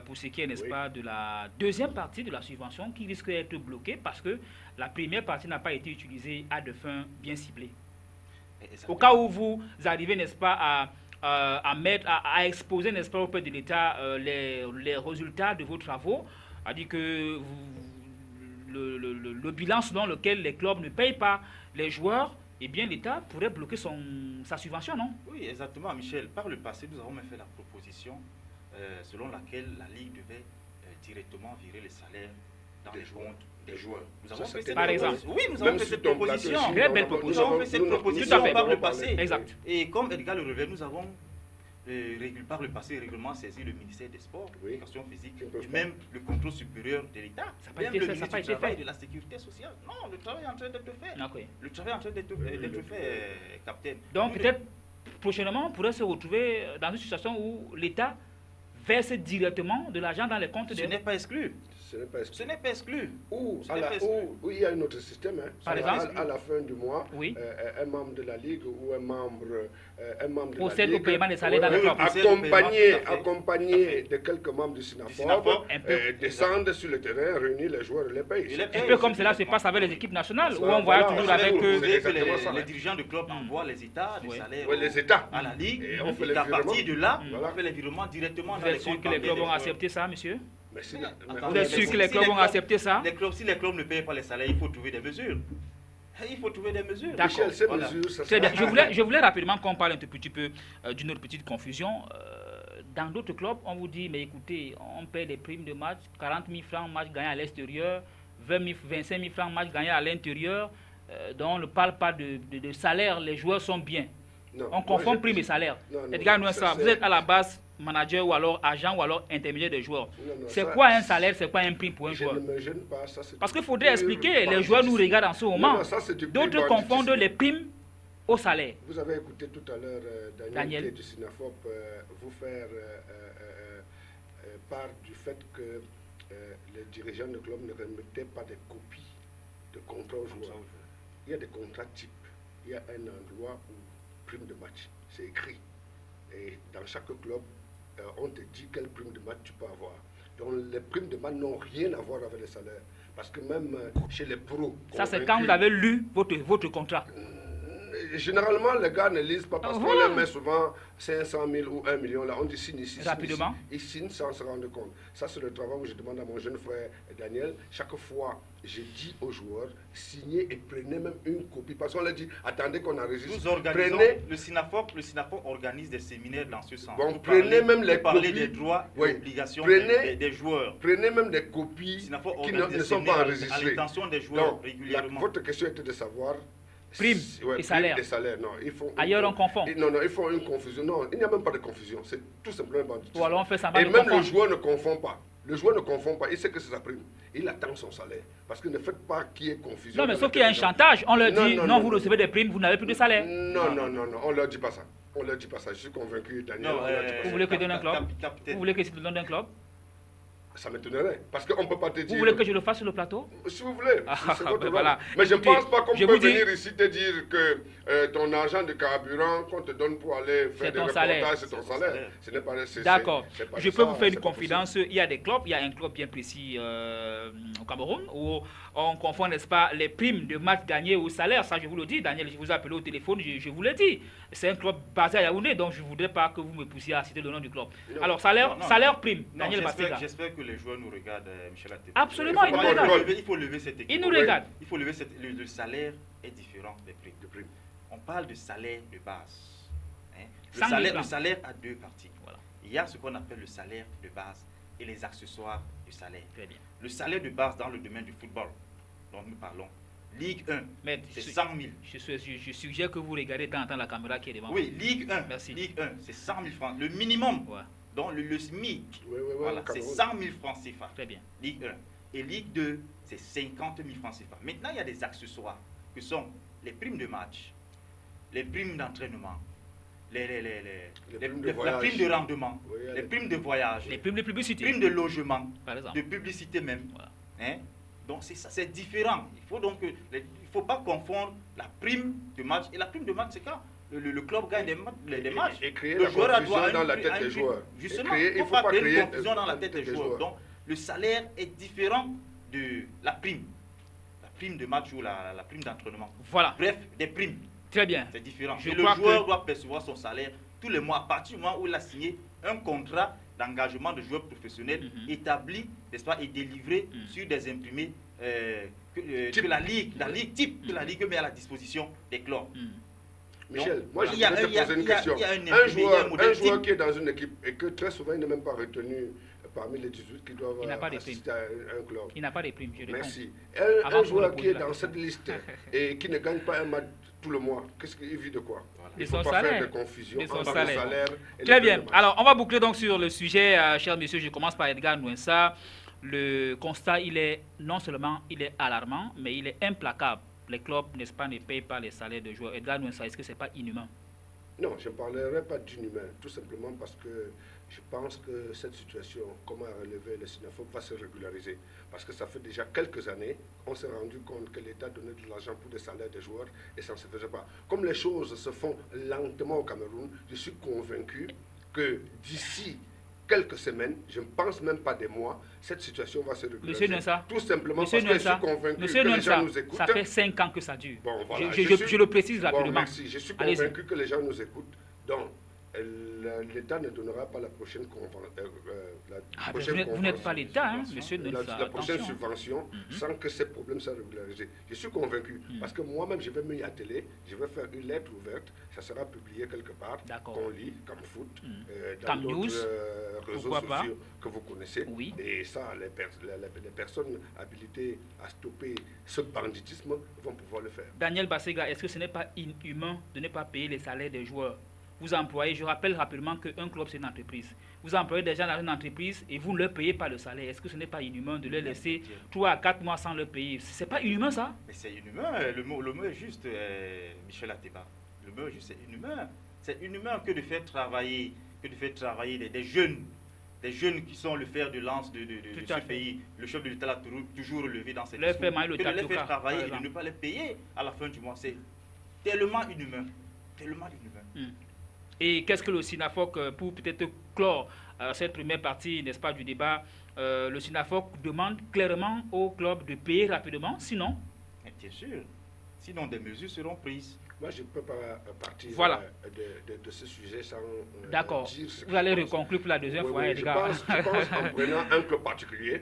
pour ce qui est, n'est-ce pas, de la deuxième partie de la subvention qui risque d'être bloquée parce que la première partie n'a pas été utilisée à des fins bien ciblées. Au cas où vous arrivez, n'est-ce pas, à exposer, n'est-ce pas, auprès de l'État les résultats de vos travaux, à dire que le bilan selon lequel les clubs ne payent pas les joueurs, eh bien l'État pourrait bloquer sa subvention, non? Oui, exactement, Michel. Par le passé, nous avons même fait la proposition selon laquelle la Ligue devait directement virer les salaires dans les comptes des joueurs. Nous avons fait cette proposition. Oui, nous avons fait cette proposition. Très belle proposition. Nous avons fait cette proposition par le passé. Exact. Et comme Edgar le relève, nous avons par le passé régulièrement saisi le ministère des Sports, de l'Éducation physique, et même le contrôle supérieur de l'État, même le ministère du Travail et de la Sécurité sociale. Non, le travail est en train d'être fait. Okay. Le travail est en train d'être fait, capitaine. Donc peut-être prochainement, on pourrait se retrouver dans une situation où l'État verse directement de l'argent dans les comptes des... Ce n'est pas exclu. Ce n'est pas exclu. Ou il y a un autre système. Hein. Par exemple, à la fin du mois, oui. Un membre de la Ligue ou un membre de procède la au Ligue paiement des salaires dans le club. Accompagné de quelques membres du SYNAFOP, descendre sur le terrain, réunir les joueurs et les payer. Un peu comme cela se passe avec les équipes nationales, où on voit toujours avec les dirigeants du club envoient les états des salaires à la Ligue, et à partir de là, on fait les virements directement dans les comptes. Vous êtes sûr que les clubs vont accepter ça, monsieur? Vous êtes sûr que les clubs vont accepter ça? Si les clubs ne payent pas les salaires, il faut trouver des mesures. Il faut trouver des mesures. D'accord. Voilà. Je voulais rapidement qu'on parle un tout petit peu d'une autre petite confusion. Dans d'autres clubs, on vous dit, mais écoutez, on paie des primes de match, 40 000 francs match gagné à l'extérieur, 25 000 francs match gagné à l'intérieur, dont on ne parle pas de salaire, les joueurs sont bien. Non, on confond prime et salaire. Edgar Nouessa, vous êtes à la base manager ou alors agent ou alors intermédiaire des joueurs. C'est quoi un salaire, c'est quoi un prime pour un joueur? Je ne me gêne pas, parce qu'il faudrait expliquer, les joueurs nous regardent en ce moment. D'autres confondent les primes au salaire. Vous avez écouté tout à l'heure Daniel du SYNAFOP vous faire part du fait que les dirigeants de club ne remettaient pas des copies de contrats aux joueurs. Il y a des contrats types. Il y a un endroit où prime de match, c'est écrit. Et dans chaque club, on te dit quelle prime de match tu peux avoir. Donc les primes de match n'ont rien à voir avec les salaires. Parce que même chez les pros... Ça, c'est quand vous avez lu votre contrat. Généralement, les gars ne lisent pas parce qu'on leur met souvent 500 000 ou 1 million. Là, on dit signe ici. Rapidement. Ils signent sans se rendre compte. Ça, c'est le travail où je demande à mon jeune frère Daniel. Chaque fois, je dis aux joueurs, signez et prenez même une copie. Parce qu'on leur dit, attendez qu'on enregistre. Nous organisons, le SYNAFOP organise des séminaires dans ce sens. Bon, prenez même les parler copies. Des droits et obligations des joueurs. Prenez même des copies qui ne sont pas enregistrées. À l'intention des joueurs régulièrement. Votre question était de savoir... Prime et salaire. Non, ailleurs, on confond. Non, ils font une confusion. Non, il n'y a même pas de confusion. C'est tout simplement banditisme. Ou alors on fait semblant de confondre. Et même le joueur ne confond pas. Le joueur ne confond pas. Il sait que c'est sa prime. Il attend son salaire. Parce que ne faites pas qu'il y ait confusion. Non, mais sauf qu'il y a un chantage. On leur dit, non, vous recevez des primes, vous n'avez plus de salaire. Non. On ne leur dit pas ça. On ne leur dit pas ça. Je suis convaincu, Daniel. Vous voulez que je donne un club? Vous voulez que je donne un club? Ça m'étonnerait. Parce qu'on ne peut pas te dire... Vous voulez que je le fasse sur le plateau? Si vous voulez. Voilà. Mais je ne pense pas qu'on peut venir ici te dire que ton argent de carburant qu'on te donne pour aller faire des reportages, c'est ton salaire. Ce n'est pas... D'accord. Je peux vous faire une confidence. Il y a des clubs, il y a un club bien précis au Cameroun où on confond, n'est-ce pas, les primes de match gagnés au salaire. Ça, je vous le dis. Daniel, je vous ai appelé au téléphone, je vous l'ai dit. C'est un club basé à Yaoundé, donc je ne voudrais pas que vous me poussiez à citer le nom du club. Alors, salaire, prime. Daniel Bassega. J'espère que les joueurs nous regardent, Michel Ateba. Absolument, ils nous regardent. Il faut lever cette équipe. Ils nous regardent. Il faut lever le salaire est différent des primes. On parle de salaire de base. Le salaire a deux parties. Voilà. Il y a ce qu'on appelle le salaire de base et les accessoires du salaire. Très bien. Le salaire de base dans le domaine du football, dont nous parlons, Ligue 1, c'est 100 000. Je suggère que vous regardez de temps en temps la caméra qui est devant. Oui, Ligue 1, Merci. Ligue 1, c'est 100 000 francs. Le minimum, donc le SMIC, voilà, c'est 100 000 francs CFA. Très bien. Ligue 1. Et Ligue 2, c'est 50 000 francs CFA. Maintenant, il y a des accessoires que sont les primes de match, les primes d'entraînement, la prime de rendement, les primes de voyage, les primes de publicité, primes de logement, par exemple, de publicité même. Voilà. Hein? Donc c'est ça, c'est différent. Il faut pas confondre la prime de match et la prime de match, c'est quand le club gagne des matchs. Et créer le la joueur confusion dans la tête des joueurs. Justement, il ne faut pas créer une confusion dans la tête des joueurs. Donc le salaire est différent de la prime de match ou la prime d'entraînement. Voilà. Bref, des primes. Très bien. C'est différent. Et le joueur doit percevoir son salaire tous les mois à partir du moment où il a signé un contrat d'engagement de joueur professionnel établi, n'est-ce pas, et délivré sur des imprimés que la Ligue type, que la Ligue met à la disposition des clubs. Michel, donc, moi je voudrais te poser une question. Un joueur qui est dans une équipe et que très souvent il n'est même pas retenu parmi les 18 qui doivent assister à un club. Il n'a pas de prime, je réponds. Merci. Un joueur qui est dans cette liste et qui ne gagne pas un match tout le mois, qu'est-ce qu'il vit de quoi? Il ne faut pas faire de confusion entre le salaire et Très bien. Alors, on va boucler donc sur le sujet, chers messieurs. Je commence par Edgar Nouensa. Le constat, non seulement il est alarmant, mais il est implacable. Les clubs, n'est-ce pas, ne payent pas les salaires de joueurs. Edgar Nouensa, est-ce que ce n'est pas inhumain? Non, je ne parlerai pas d'inhumain, tout simplement parce que je pense que cette situation, comment relever le SINAFOP, va se régulariser. Parce que ça fait déjà quelques années, on s'est rendu compte que l'État donnait de l'argent pour des salaires des joueurs et ça ne se faisait pas. Comme les choses se font lentement au Cameroun, je suis convaincu que d'ici quelques semaines, je ne pense même pas des mois, cette situation va se régulariser. Monsieur Nouensa, tout simplement parce que je suis convaincu que les gens nous écoutent. Ça fait 5 ans que ça dure. Bon, voilà, je le précise rapidement. Bon, merci. Je suis convaincu que les gens nous écoutent. Donc, l'État ne donnera pas la prochaine vous n'êtes pas l'État, hein, monsieur Nouensa. La prochaine subvention sans que ces problèmes soient régularisés. Je suis convaincu. Parce que moi-même, je vais me y atteler. Je vais faire une lettre ouverte. Ça sera publié quelque part. Qu'on lit, comme foot, dans d'autres réseaux sociaux que vous connaissez. Oui. Et ça, les personnes habilitées à stopper ce banditisme vont pouvoir le faire. Daniel Bassega, est-ce que ce n'est pas inhumain de ne pas payer les salaires des joueurs? Vous employez, je rappelle rapidement qu'un club c'est une entreprise. Vous employez des gens dans une entreprise et vous ne leur payez pas le salaire. Est-ce que ce n'est pas inhumain de les laisser 3 à 4 mois sans leur payer? C'est pas inhumain ça? Mais c'est inhumain, le mot est juste, Michel Ateba. Le mot est juste, c'est inhumain. C'est inhumain que de faire travailler, des jeunes qui sont le fer de lance de ce pays. Le chef de l'État l'a toujours relevé dans cette discours. Que de les faire travailler et de ne pas les payer à la fin du mois. C'est tellement inhumain. Tellement inhumain. Et qu'est-ce que le SINAFOC, pour peut-être clore cette première partie, n'est-ce pas, du débat, le SINAFOC demande clairement au club de payer rapidement, sinon? Bien sûr. Sinon, des mesures seront prises. Moi, je ne peux pas partir de ce sujet sans D'accord. dire ce que vous allez reconclure pour la deuxième fois, je pense en prenant un club particulier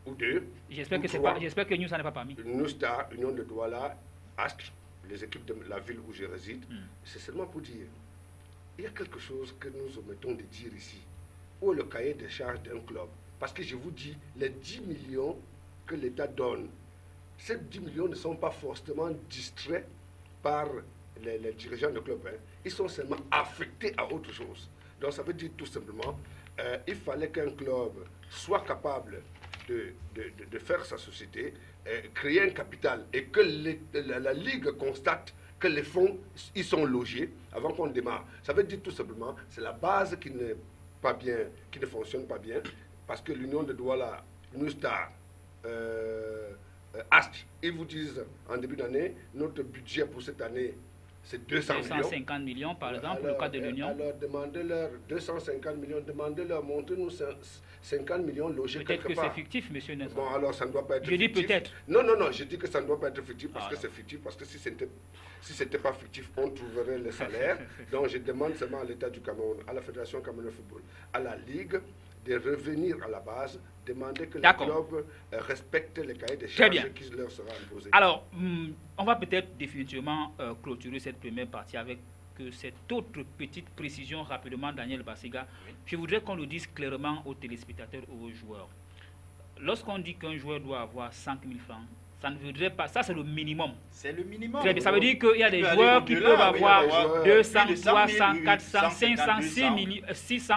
ou deux. J'espère que News n'en est pas parmi. New Star, Union de Douala, Astre, les équipes de la ville où je réside, c'est seulement pour dire, il y a quelque chose que nous omettons de dire ici. Où est le cahier de charges d'un club? Parce que je vous dis, les 10 millions que l'État donne, ces 10 millions ne sont pas forcément distraits par les dirigeants de club. Ils sont seulement affectés à autre chose. Donc ça veut dire tout simplement, il fallait qu'un club soit capable de faire sa société, créer un capital et que la Ligue constate que les fonds y sont logés avant qu'on démarre. Ça veut dire tout simplement, c'est la base qui n'est pas bien, qui ne fonctionne pas bien, parce que l'Union de Douala, New Star, Astre, ils vous disent en début d'année, notre budget pour cette année, c'est 250 millions par exemple, pour le cas de l'Union. Alors demandez-leur 250 millions, demandez-leur, montrez-nous 50 millions logés quelque part. Peut-être que c'est fictif, monsieur Nelson. Bon, alors ça ne doit pas être fictif. Je dis peut-être. Non, je dis que ça ne doit pas être fictif parce que c'est fictif, parce que si c'était pas fictif, on trouverait les salaires. Donc je demande seulement à l'État du Cameroun, à la Fédération camerounaise de football, à la Ligue, de revenir à la base, demander que les clubs respectent les cahiers de charges qui leur sera imposés. Alors, on va peut-être définitivement clôturer cette première partie avec que cette autre petite précision rapidement, Daniel Bassega, je voudrais qu'on le dise clairement aux téléspectateurs ou aux joueurs. Lorsqu'on dit qu'un joueur doit avoir 5 000 francs, ça ne voudrait pas, ça c'est le minimum. C'est le minimum. Très bien, ça veut dire qu'il y a des joueurs qui peuvent avoir 200, 300, 400, 500, 600,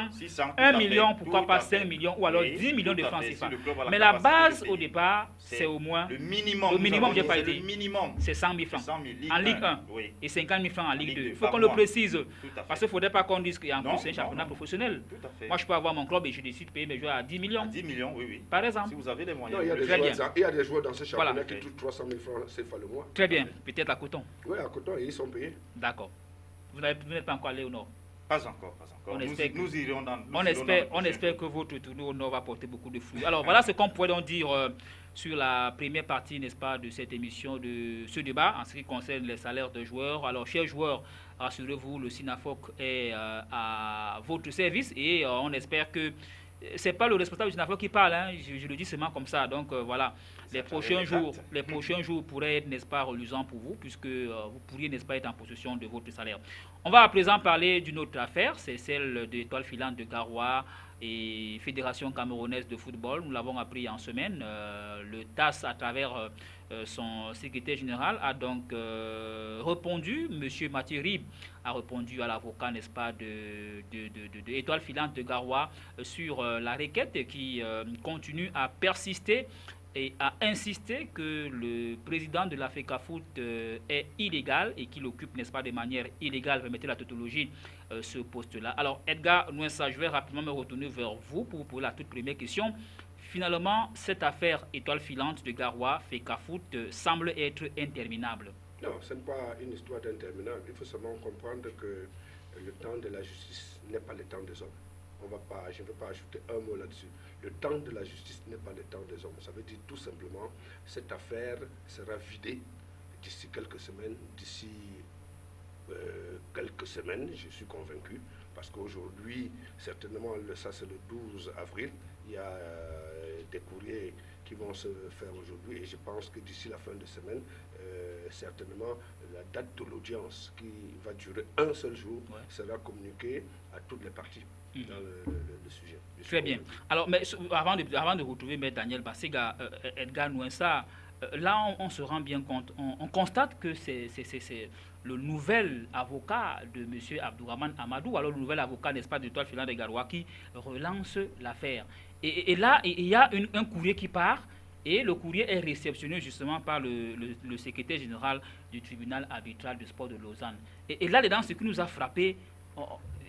1 million, pourquoi pas 5 millions, ou alors 10 millions de francs CFA. Mais la base au départ, c'est au moins le minimum. Le minimum, j'ai pas c'est été. le minimum. C'est 100 000 francs en Ligue 1 et 50 000 francs en Ligue 2. Il faut par qu'on le mois. précise. Tout à fait. Parce qu'il ne faudrait pas qu'on dise qu'en Non, plus c'est un championnat non. professionnel. Tout à fait. Moi, je peux avoir mon club et je décide de payer mes joueurs à 10 millions. 10 millions, oui, oui. Par exemple. Si vous avez les moyens. Non, il y a des Très bien. joueurs, il y a des joueurs dans ce championnat Voilà. qui touchent 300 000 francs CFA le mois. Très bien. Peut-être à Coton. Oui, à Coton, et ils sont payés. D'accord. Vous n'êtes pas encore allé au Nord. Pas encore, pas encore. On espère Nous irons dans. On espère que votre tournoi au Nord va porter beaucoup de fruits. Alors voilà ce qu'on pourrait donc dire sur la première partie, n'est-ce pas, de cette émission, de ce débat en ce qui concerne les salaires de joueurs. Alors, chers joueurs, rassurez-vous, le SINAFOC est à votre service et on espère que c'est pas le responsable du SINAFOC qui parle, hein, je le dis seulement comme ça. Donc voilà, les prochains jours pourraient être, n'est-ce pas, reluisants pour vous, puisque vous pourriez, n'est-ce pas, être en possession de votre salaire. On va à présent parler d'une autre affaire, c'est celle de l'Étoile filante de Garoua et Fédération camerounaise de football. Nous l'avons appris en semaine. Le TAS, à travers son secrétaire général, a donc répondu. Monsieur Mathieu Rib a répondu à l'avocat, n'est-ce pas, de Étoile filante de Garoua sur la requête qui continue à persister et a insisté que le président de la FECAFOOT est illégal et qu'il occupe, n'est-ce pas, de manière illégale, permettez la tautologie, ce poste-là. Alors, Edgar Nouensa, je vais rapidement me retourner vers vous pour vous poser la toute première question. Finalement, cette affaire étoile filante de Garoua, FECAFOOT, semble être interminable. Non, ce n'est pas une histoire interminable. Il faut seulement comprendre que le temps de la justice n'est pas le temps des hommes. Je ne vais pas ajouter un mot là-dessus. Le temps de la justice n'est pas le temps des hommes. Ça veut dire tout simplement cette affaire sera vidée d'ici quelques semaines. D'ici quelques semaines, je suis convaincu, parce qu'aujourd'hui, certainement, ça c'est le 12 avril, il y a des courriers qui vont se faire aujourd'hui et je pense que d'ici la fin de semaine, certainement, la date de l'audience qui va durer un seul jour sera communiquée à toutes les parties dans le sujet. Très bien. Alors, mais avant de retrouver M. Daniel Bassega, Edgar Nouensa, là, on se rend bien compte, on constate que c'est le nouvel avocat de M. Abdourahmane Amadou, alors le nouvel avocat, n'est-ce pas, de l'Étoile filante de Garoua, qui relance l'affaire. Et là, il y a un courrier qui part, et le courrier est réceptionné justement par le secrétaire général du tribunal arbitral du sport de Lausanne. Et là-dedans, ce qui nous a frappé,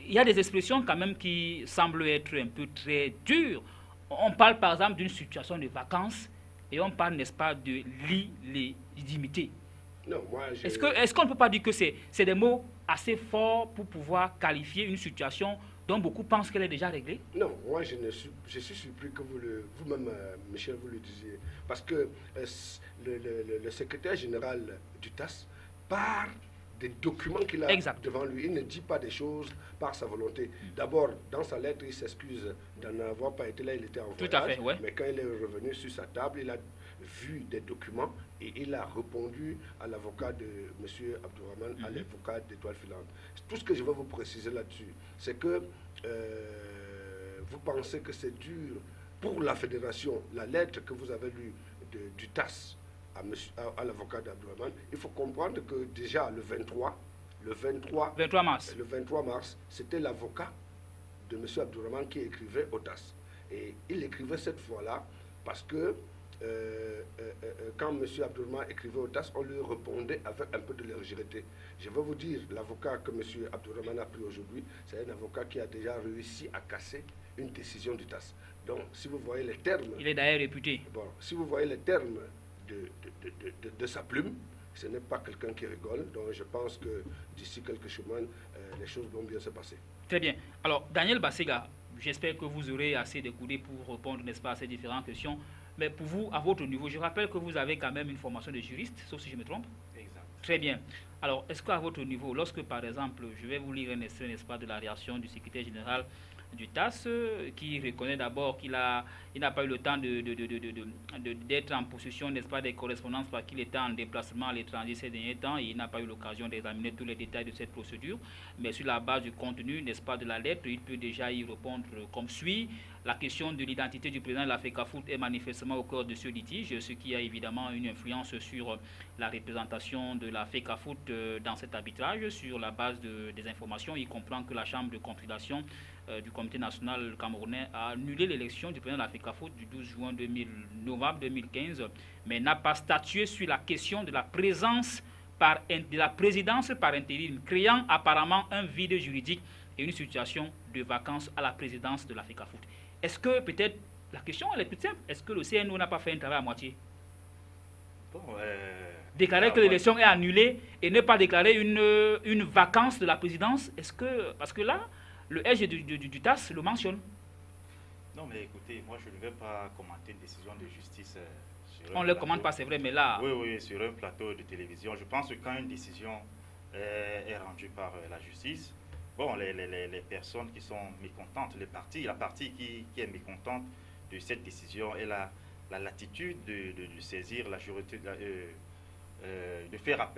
il y a des expressions quand même qui semblent être un peu très dures. On parle par exemple d'une situation de vacances, et on parle, n'est-ce pas, de l'illégitimité. Non, moi, est-ce qu'on ne peut pas dire que c'est des mots assez forts pour pouvoir qualifier une situation dont beaucoup pensent qu'elle est déjà réglée? Non, moi je suis surpris que vous-même, Michel, vous le disiez. Parce que le secrétaire général du TAS part des documents qu'il a devant lui. Il ne dit pas des choses par sa volonté. D'abord, dans sa lettre, il s'excuse d'en avoir pas été là, il était en voyage. Tout à fait, ouais. Mais quand il est revenu sur sa table, il a vu des documents et il a répondu à l'avocat de M. Abdourahmane, à l'avocat d'Étoile filante. Tout ce que je vais vous préciser là-dessus, c'est que vous pensez que c'est dur pour la fédération, la lettre que vous avez lue du TAS à l'avocat d'Abdourahmane, il faut comprendre que déjà le 23 mars, c'était l'avocat de M. Abdourahmane qui écrivait au TAS. Et il écrivait cette fois-là parce que quand M. Abdourahmane écrivait au TAS, on lui répondait avec un peu de légèreté. Je vais vous dire, l'avocat que M. Abdourahmane a pris aujourd'hui, c'est un avocat qui a déjà réussi à casser une décision du TAS. Donc, si vous voyez les termes... Il est d'ailleurs réputé. Bon, si vous voyez les termes de sa plume, ce n'est pas quelqu'un qui rigole. Donc, je pense que d'ici quelques semaines, les choses vont bien se passer. Très bien. Alors, Daniel Bassega, j'espère que vous aurez assez d'écoudés pour répondre, n'est-ce pas, à ces différentes questions. Mais pour vous, à votre niveau, je rappelle que vous avez quand même une formation de juriste, sauf si je me trompe. Exact. Très bien. Alors, est-ce qu'à votre niveau, lorsque par exemple, je vais vous lire un extrait, n'est-ce pas, de la réaction du secrétaire général du TAS, qui reconnaît d'abord qu'il n'a pas eu le temps d'être en possession, n'est-ce pas, des correspondances parce qu'il était en déplacement à l'étranger ces derniers temps et il n'a pas eu l'occasion d'examiner tous les détails de cette procédure. Mais sur la base du contenu, n'est-ce pas, de la lettre, il peut déjà y répondre comme suit. La question de l'identité du président de la FECAFOOT est manifestement au cœur de ce litige, ce qui a évidemment une influence sur la représentation de la FECAFOOT dans cet arbitrage. Sur la base des informations, il comprend que la Chambre de conciliation du Comité national camerounais a annulé l'élection du président de la FECAFOOT du 12 novembre 2015, mais n'a pas statué sur la question de la présidence par intérim, créant apparemment un vide juridique et une situation de vacances à la présidence de la FECAFOOT. Est-ce que peut-être, la question elle est plus simple, est-ce que le CNO n'a pas fait un travail à moitié? Bon, déclarer que l'élection est annulée et ne pas déclarer une vacance de la présidence, est-ce que, parce que là, le SG du TAS le mentionne. Non, mais écoutez, moi je ne vais pas commenter une décision de justice. On ne le commente pas, c'est vrai, mais là... Oui, sur un plateau de télévision. Je pense que quand une décision est rendue par la justice, bon, les personnes qui sont mécontentes, la partie qui est mécontente de cette décision, elle a la latitude de saisir la juridiction, de faire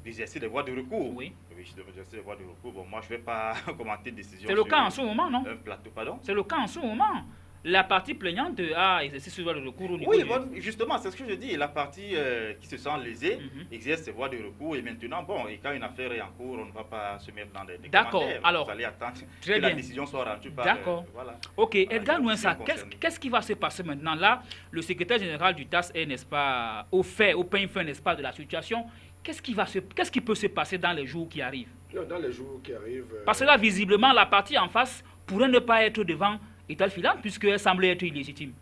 d'exercer des voies de recours. Oui. D'exercer des voies de recours. Bon, moi, je ne vais pas commenter une décision. C'est le cas en ce moment, non? Un plateau, pardon? C'est le cas en ce moment. La partie plaignante a exercé ce droit de recours au niveau justement, c'est ce que je dis. La partie qui se sent lésée exerce ses voies de recours. Et maintenant, bon, et quand une affaire est en cours, on ne va pas se mettre dans des commentaires. Alors, vous allez attendre que la décision soit rendue par... D'accord. Voilà. Ok, Edgar Nouensa, qu'est-ce qui va se passer maintenant? Là, le secrétaire général du TAS est, n'est-ce pas, au pain fin, n'est-ce pas, de la situation. Qu'est-ce qui peut se passer dans les jours qui arrivent? Non, dans les jours qui arrivent... Parce que là, visiblement, la partie en face pourrait ne pas être devant État filant, puisqu'elle semblait être illégitime.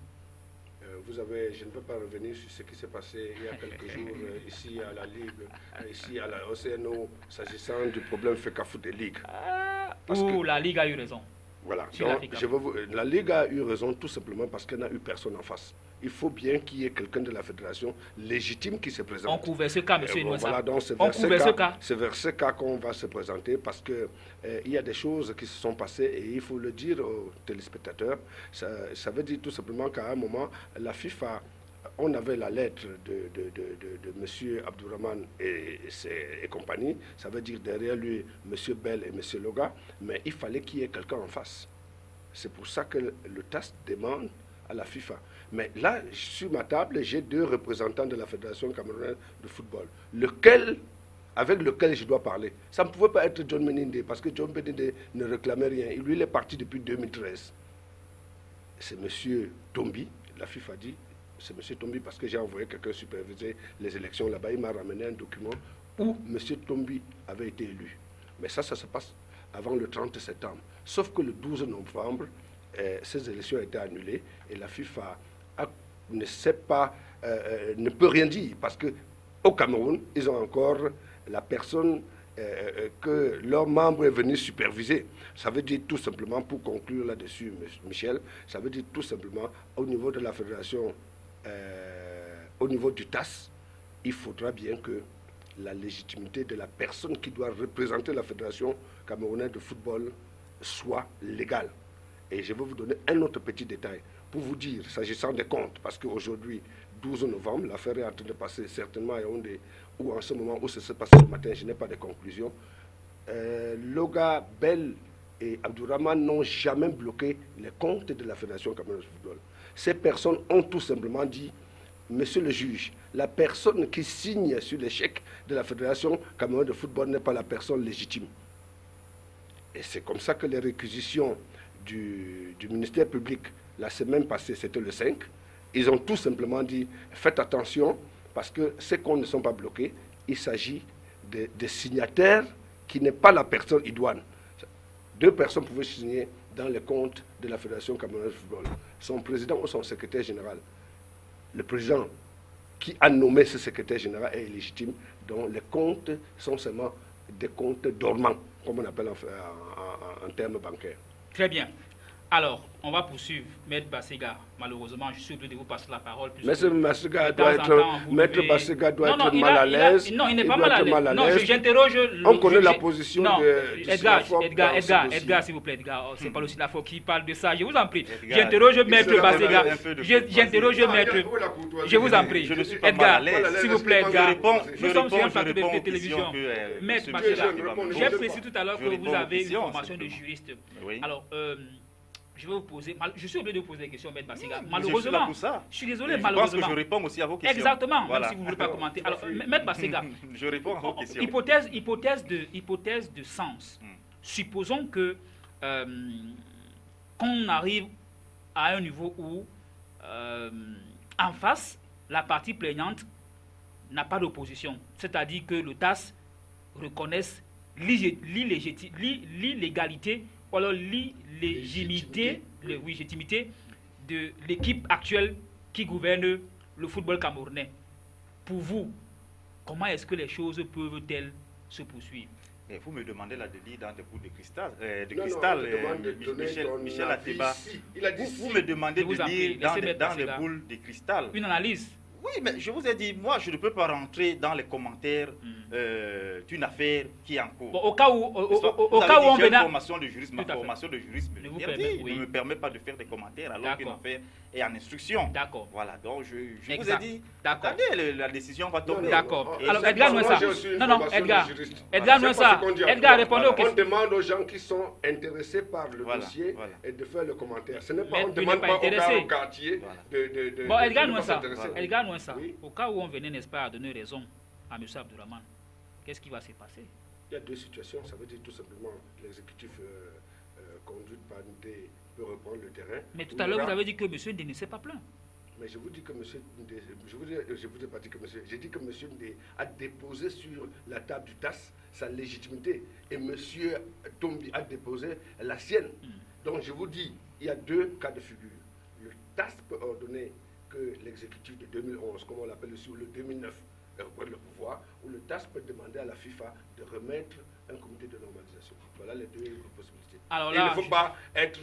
Je ne peux pas revenir sur ce qui s'est passé il y a quelques jours ici à la Ligue, ici à la OCNO, s'agissant du problème FECAFOOT des ligues. La Ligue a eu raison. Voilà. Donc, la Ligue a eu raison tout simplement parce qu'elle n'a eu personne en face. Il faut bien qu'il y ait quelqu'un de la fédération légitime qui se présente. On couvre ce cas, monsieur Nouensa. Voilà, donc c'est vers ce cas qu'on va se présenter parce qu'il y a des choses qui se sont passées et il faut le dire aux téléspectateurs. Ça veut dire tout simplement qu'à un moment, la FIFA, on avait la lettre de M. Abdourahmane et compagnie, ça veut dire derrière lui M. Bell et M. Loga, mais il fallait qu'il y ait quelqu'un en face. C'est pour ça que le TAS demande à la FIFA. Mais là, sur ma table, j'ai deux représentants de la Fédération camerounaise de football. Avec lequel je dois parler. Ça ne pouvait pas être John Meninde, parce que John Meninde ne réclamait rien. Lui, il est parti depuis 2013. C'est M. Tombi, la FIFA dit, c'est M. Tombi parce que j'ai envoyé quelqu'un superviser les élections là-bas. Il m'a ramené un document où M. Tombi avait été élu. Mais ça se passe avant le 30 septembre. Sauf que le 12 novembre, ces élections ont été annulées et la FIFA ne peut rien dire parce qu'au Cameroun, ils ont encore la personne que leur membre est venu superviser. Ça veut dire tout simplement, pour conclure là-dessus, Michel, ça veut dire tout simplement, au niveau de la fédération, au niveau du TAS, il faudra bien que la légitimité de la personne qui doit représenter la fédération camerounaise de football soit légale. Et je vais vous donner un autre petit détail pour vous dire, s'agissant des comptes, parce qu'aujourd'hui, 12 novembre, l'affaire est en train de passer certainement à Yaoundé, ou en ce moment où ça se passe le matin, je n'ai pas de conclusion. Loga, Bell et Abdourahmane n'ont jamais bloqué les comptes de la Fédération camerounaise de football. Ces personnes ont tout simplement dit, monsieur le juge, la personne qui signe sur les chèques de la Fédération camerounaise de football n'est pas la personne légitime. Et c'est comme ça que les réquisitions du ministère public, la semaine passée, c'était le 5, ils ont tout simplement dit, faites attention, parce que ces comptes ne sont pas bloqués, il s'agit de signataires qui n'est pas la personne idoine. Deux personnes pouvaient signer dans les comptes de la Fédération camerounaise de football. Son président ou son secrétaire général. Le président qui a nommé ce secrétaire général est illégitime, dont les comptes sont seulement des comptes dormants, comme on appelle en termes bancaires. Très bien. Alors, on va poursuivre. Maître Bassega, malheureusement, je suis obligé de vous passer la parole. Maître Bassega doit être, Maître Bassega doit être mal à l'aise. Non, il n'est pas mal à l'aise. Non, j'interroge. On connaît la position de Edgar, s'il vous plaît, Edgar. C'est pas le Sinafor qui parle de ça. Je vous en prie. J'interroge Maître Bassega. J'interroge Maître. Je vous en prie. Edgar, s'il vous plaît, Edgar. Nous sommes sur un plateau de télévision. Maître Bassega, j'ai précisé tout à l'heure que vous avez une formation de juriste. Alors, je vais vous poser, je suis obligé de vous poser des questions, Maître Bassega. Malheureusement, je suis désolé, malheureusement. Je pense que je réponds aussi à vos questions. Exactement, voilà. Même si vous ne voulez pas commenter. Alors, Maître Bassega, je réponds à vos questions. Hypothèse de sens. Supposons que qu'on arrive à un niveau où, en face, la partie plaignante n'a pas d'opposition. C'est-à-dire que le TAS reconnaisse l'illégalité ou alors l'illégitimité de l'équipe actuelle qui gouverne le football camerounais. Pour vous, comment est-ce que les choses peuvent-elles se poursuivre? Et vous me demandez là de lire dans des boules de cristal, Michel Ateba. Vous me demandez de lire dans des boules de cristal. Une analyse. Oui, mais je vous ai dit, moi, je ne peux pas rentrer dans les commentaires d'une affaire qui est en cours. Bon, au cas où on venait... formation de juriste, ma formation de juriste ne me permet pas de faire des commentaires alors qu'une affaire est en instruction. D'accord. Voilà, donc je vous ai dit, attendez, la décision va tomber. D'accord. Alors, Edgar Nouessa. Non, Edgar Nouessa. Edgar, répondez aux questions. On demande aux gens qui sont intéressés par le dossier et de faire le commentaire. Ce n'est pas, on ne demande pas au quartier de... Bon, Edgar Nouessa. Au cas où on venait, n'est-ce pas, à donner raison à M. Abdourahmane, qu'est-ce qui va se passer? Il y a deux situations. Ça veut dire tout simplement l'exécutif conduit par Ndé peut reprendre le terrain. Mais tout à l'heure, vous avez dit que M. Ndé ne s'est pas plaint. Mais je vous dis que M. Ndé, je vous ai pas dit que monsieur, j'ai dit que M. Ndé a déposé sur la table du TAS sa légitimité et M. Tombi a déposé la sienne. Donc je vous dis, il y a deux cas de figure. Le TAS peut ordonner que l'exécutif de 2011, comme on l'appelle aussi, ou le 2009, reprenne le pouvoir, ou le TAS peut demander à la FIFA de remettre un comité de normalisation. Voilà les deux possibilités. Alors là, il ne faut pas être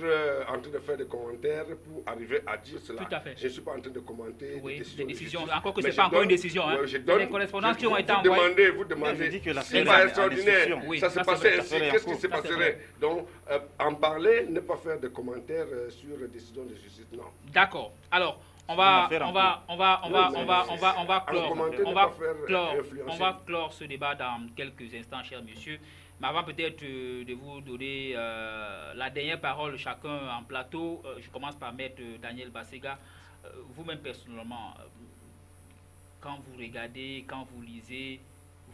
en train de faire des commentaires pour arriver à dire cela. Tout à fait. Je ne suis pas en train de commenter des décisions. Encore que ce n'est pas encore une décision. Les correspondances qui ont été envoyées. Vous demandez, c'est pas extraordinaire. Ça s'est passé ainsi. Qu'est-ce qui se passerait? Donc, en parler, ne pas faire de commentaires sur les décisions de justice. Non. D'accord. Alors, on va clore ce débat dans quelques instants, cher monsieur. Mais avant peut-être de vous donner la dernière parole chacun en plateau, je commence par Maître Daniel Bassega. Vous-même personnellement, quand vous regardez, quand vous lisez,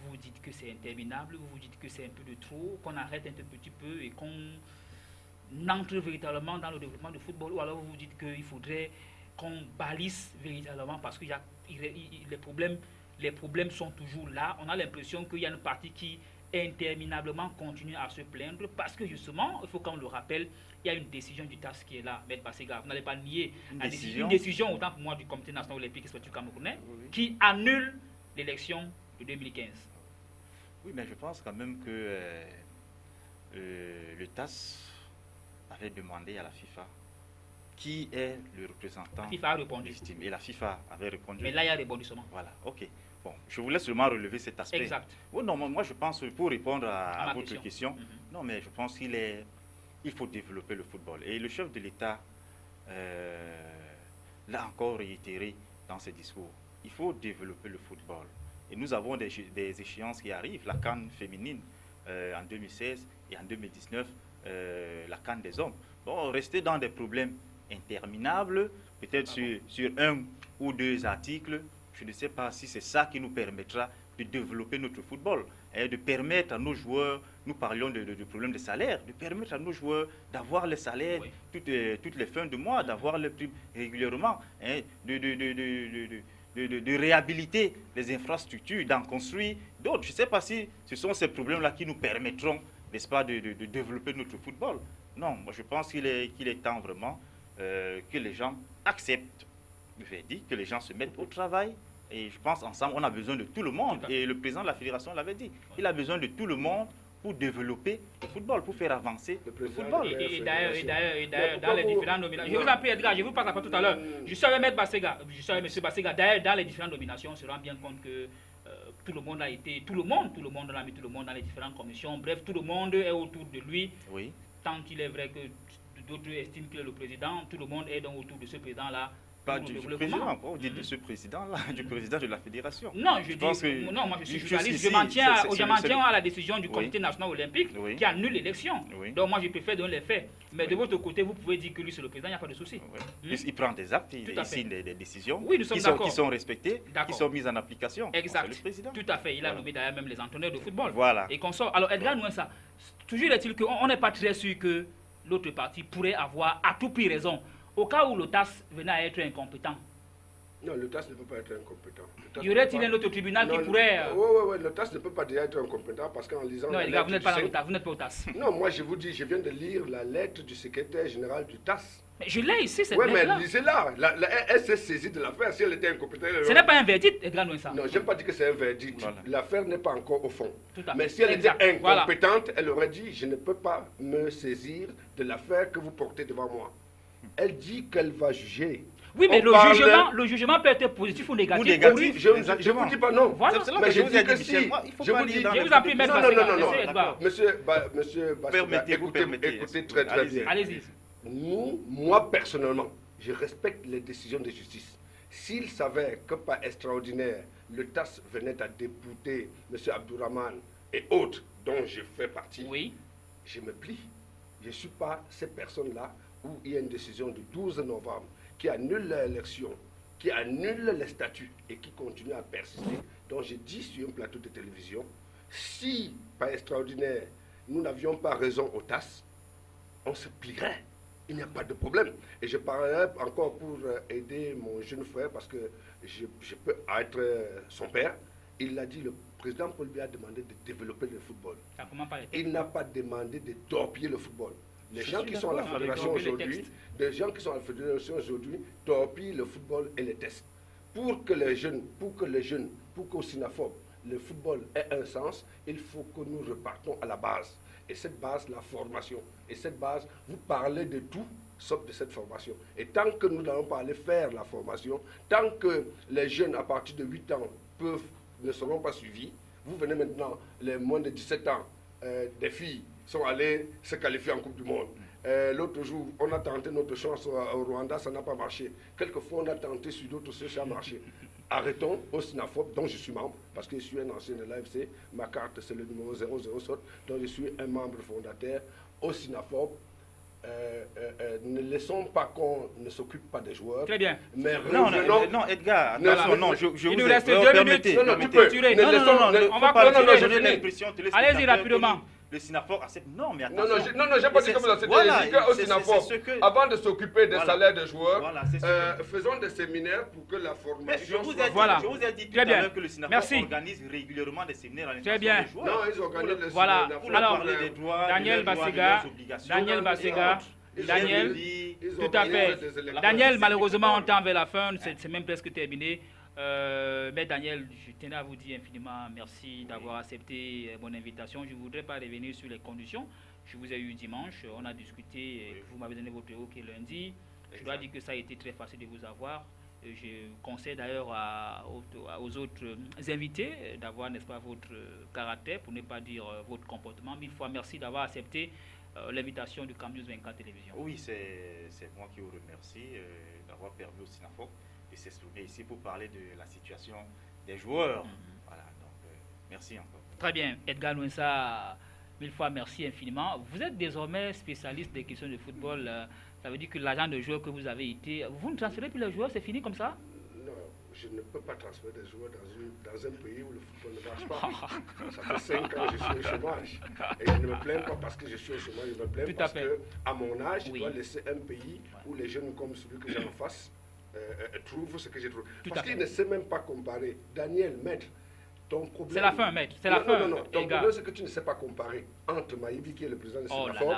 vous dites que c'est interminable, vous vous dites que c'est un peu de trop, qu'on arrête un tout petit peu et qu'on entre véritablement dans le développement du football, ou alors vous vous dites qu'il faudrait qu'on balise véritablement parce que les problèmes sont toujours là. On a l'impression qu'il y a une partie qui interminablement continue à se plaindre parce que justement, il faut qu'on le rappelle, il y a une décision du TAS qui est là, Maître Bassega. Vous n'allez pas nier une décision, autant pour moi, du Comité national olympique et sportif camerounais, qui annule l'élection de 2015. Oui, mais je pense quand même que le TAS avait demandé à la FIFA qui est le représentant. La FIFA a répondu. Et la FIFA avait répondu. Mais là, il y a rebondissement. Voilà, ok. Bon, je voulais seulement relever cet aspect. Exact. Oh, non, moi je pense, pour répondre à votre question, non, mais je pense qu'il faut développer le football. Et le chef de l'État l'a encore réitéré dans ses discours. Il faut développer le football. Et nous avons des échéances qui arrivent. La CAN féminine en 2016 et en 2019, la CAN des hommes. Bon, rester dans des problèmes interminables, peut-être sur un ou deux articles, je ne sais pas si c'est ça qui nous permettra de développer notre football et de permettre à nos joueurs, nous parlions de problèmes de salaire, de permettre à nos joueurs d'avoir les salaires toutes les fins de mois, d'avoir les primes régulièrement, hein, de réhabiliter les infrastructures, d'en construire d'autres. Je ne sais pas si ce sont ces problèmes-là qui nous permettront, n'est-ce pas, de développer notre football. Non, moi je pense qu'il est temps vraiment que les gens acceptent le verdict, que les gens se mettent au travail. Et je pense ensemble, on a besoin de tout le monde. Et le président de la fédération l'avait dit. Il a besoin de tout le monde pour développer le football, pour faire avancer le football. Et d'ailleurs, dans les différentes nominations, je vous en prie Edgar, je vous passe la parole tout à l'heure. Je suis avec Maître Bassega, je suis avec M. Bassega. D'ailleurs, dans les différentes nominations, on se rend bien compte que tout le monde a été, tout le monde a mis tout le monde dans les différentes commissions. Bref, tout le monde est autour de lui. Oui. Tant qu'il est vrai que d'autres estiment qu'il est le président, tout le monde est donc autour de ce président-là. Pas du président, vous dites de ce président-là, du président de la fédération. Non, non, moi je suis journaliste, je m'en tiens à la décision du Comité national olympique qui annule l'élection. Donc moi je préfère donner les faits. Mais de votre côté, vous pouvez dire que lui c'est le président, il n'y a pas de souci. Il prend des actes, il signe des décisions qui sont respectées, qui sont mises en application. Exact. Le président. Tout à fait, il a nommé d'ailleurs même les entraîneurs de football. Voilà. Et qu'on sort. Alors Edgar Nouensa, toujours est-il qu'on n'est pas très sûr que l'autre parti pourrait avoir à tout prix raison. Au cas où le TAS venait à être incompétent. Non, le TAS ne peut pas être incompétent. Y aurait-il un autre tribunal qui pourrait... Oui, le TAS ne peut pas déjà être incompétent parce qu'en lisant... Non, les gars, vous n'êtes pas au TAS. Non, moi je vous dis, je viens de lire la lettre du secrétaire général du TAS. Mais je l'ai ici, cette lettre-là. Oui, mais lisez-la. Elle s'est saisie de l'affaire. Si elle était incompétente... Ce n'est pas un verdict, Edgar Nouensa. Non, je n'ai pas dit que c'est un verdict. Voilà. L'affaire n'est pas encore au fond. Mais si elle exact. était incompétente, elle aurait dit, je ne peux pas me saisir de l'affaire que vous portez devant moi. Elle dit qu'elle va juger. Oui, mais le jugement peut être positif ou négatif. Je ne vous dis pas non. Voilà. Mais je dis que si. Je vous en prie, Maître Bassega. Monsieur Bassega, écoutez très bien. Allez-y. Moi, personnellement, je respecte les décisions de justice. S'il s'avère que par extraordinaire, le TAS venait à débouter M. Abdourahmane et autres dont je fais partie, je me plie. Je ne suis pas ces personnes-là où il y a une décision du 12 novembre qui annule l'élection, qui annule les statuts et qui continue à persister. Donc j'ai dit sur un plateau de télévision, si par extraordinaire, nous n'avions pas raison au TAS, on se plierait. Il n'y a pas de problème. Et je parlerai encore pour aider mon jeune frère parce que je peux être son père. Il l'a dit, le président Paul Biya a demandé de développer le football. Il n'a pas demandé de torpiller le football. Les gens qui sont à la fédération aujourd'hui, torpillent le football et les tests. Pour qu'au Sinafob, le football ait un sens, il faut que nous repartons à la base. Et cette base, la formation. Et cette base, vous parlez de tout, sauf de cette formation. Et tant que nous n'allons pas aller faire la formation, tant que les jeunes à partir de 8 ans ne seront pas suivis, vous venez maintenant, les moins de 17 ans, des filles sont allées se qualifier en Coupe du Monde. L'autre jour, on a tenté notre chance au Rwanda, ça n'a pas marché. Quelquefois, on a tenté sur d'autres, ça a marché. Arrêtons au Sinafob, dont je suis membre, parce que je suis un ancien de l'AFC. Ma carte, c'est le numéro 00 SOT, donc je suis un membre fondateur au Sinafob. Ne laissons pas qu'on ne s'occupe pas des joueurs. Très bien. Mais non, Edgar, attention, non, il nous reste 2 minutes. Non, tu peux. On va continuer. Allez-y rapidement. Le Sinafob accepte. Non, mais attention. Non, j'ai pas dit que vous acceptez. J'ai dit qu'au Sinafob, avant de s'occuper des salaires des joueurs, faisons des séminaires pour que la formation soit... Je vous ai dit tout à l'heure que le Sinafob organise régulièrement des séminaires à l'international des joueurs. Non, ils organisent des séminaires. Pour parler des droits, Daniel Bassega, tout à fait. Daniel, malheureusement, on tend vers la fin, c'est même presque terminé. Mais Daniel, je tenais à vous dire infiniment merci d'avoir accepté mon invitation. Je ne voudrais pas revenir sur les conditions. Je vous ai eu dimanche, on a discuté, vous m'avez donné votre OK lundi. Je dois dire que ça a été très facile de vous avoir. Je conseille d'ailleurs aux autres invités d'avoir, n'est-ce pas, votre caractère, pour ne pas dire votre comportement. 1000 fois merci d'avoir accepté l'invitation du CAM News 24 Télévision. Oui, c'est moi qui vous remercie d'avoir permis au Sinafob de s'exprimer ici pour parler de la situation des joueurs. Voilà, donc merci encore. Très bien, Edgar Nouensa, 1000 fois merci infiniment. Vous êtes désormais spécialiste des questions de football. Ça veut dire que l'agent de joueurs que vous avez été, vous ne transférez plus les joueurs, c'est fini comme ça? Non, je ne peux pas transférer des joueurs dans un pays où le football ne marche pas. Ça fait 5 ans que je suis au chômage. Et je ne me plains pas parce que je suis au chômage, je me plains parce qu'à mon âge, je dois laisser un pays où les jeunes comme celui que j'ai en face trouvent ce que je trouve. Parce qu'il ne sait même pas comparer. Daniel, maître, ton problème... C'est la fin, maître, c'est la fin. Non, ton problème, c'est que tu ne sais pas comparer entre Maïbi, qui est le président de Sinafob.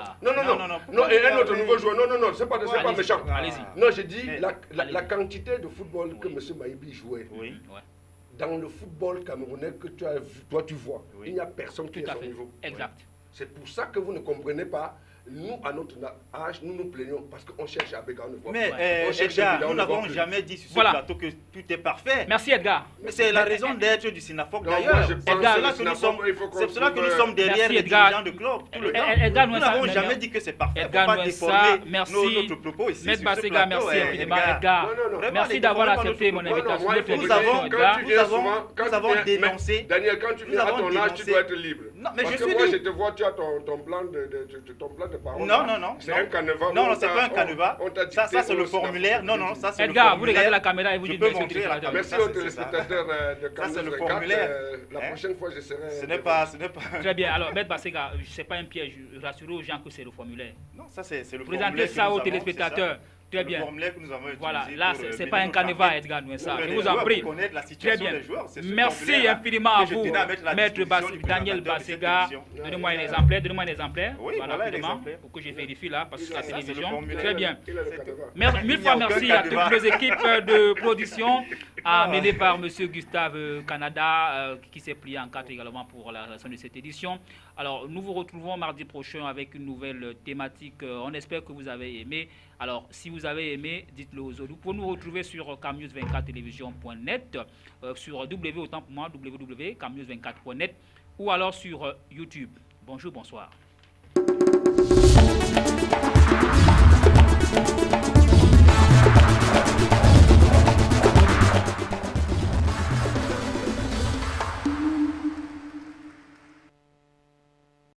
Non, et un autre nouveau joueur. Non, c'est pas méchant. Allez-y. Non, j'ai dit la quantité de football que M. Maïbi jouait. Oui. Dans le football camerounais que toi tu vois, il n'y a personne qui est à son niveau. Exact. C'est pour ça que vous ne comprenez pas. Nous, à notre âge, nous nous plaignons parce qu'on cherche à Béga, on ne voit mais, pas. Edgar, nous n'avons jamais dit sur ce plateau que tout est parfait. Merci Edgar. Mais c'est la raison d'être du Sinafoc d'ailleurs. C'est pour cela que nous sommes derrière les dirigeants de club tout le temps. Nous n'avons jamais dit que c'est parfait. Edgar, pas déformer notre propos ici. Maître Bassega, merci infiniment Edgar. Merci d'avoir accepté mon invitation. Nous avons dénoncé. Daniel, quand tu viens à ton âge, tu dois être libre. Non, mais parce que moi, je te vois, tu as ton plan de parole. Non. C'est un canevas. Non, c'est pas un canevas. Ça, c'est le formulaire. Non, ça, c'est le formulaire. Edgar, vous regardez la caméra et vous dites monsieur le téléspectateur. Merci aux téléspectateurs de Canal 24. Ça, c'est le formulaire. La prochaine fois, je serai... Ce n'est pas... Très bien. Alors, Maître Bassega, ce n'est pas un piège. Rassurez aux gens que c'est le formulaire. Non, ça, c'est le formulaire. Présentez ça aux téléspectateurs. Très bien. Voilà, là, ce n'est pas un canevas, Edgar Nouessa. Je vous en prie. Très bien. Merci infiniment à vous, Maître Daniel Bassega. Donnez-moi un exemplaire. Oui, voilà l'exemplaire. Pour que je vérifie là, parce que c'est la télévision. Très bien. Mille fois merci à toutes nos équipes de production, menées par M. Gustave Canada, qui s'est plié en quatre également pour la réalisation de cette édition. Alors, nous vous retrouvons mardi prochain avec une nouvelle thématique. On espère que vous avez aimé. Alors, si vous avez aimé, dites-le aux autres. Vous pouvez nous retrouver sur camnews24television.net, sur www.camnews24.net ou alors sur YouTube. Bonjour, bonsoir.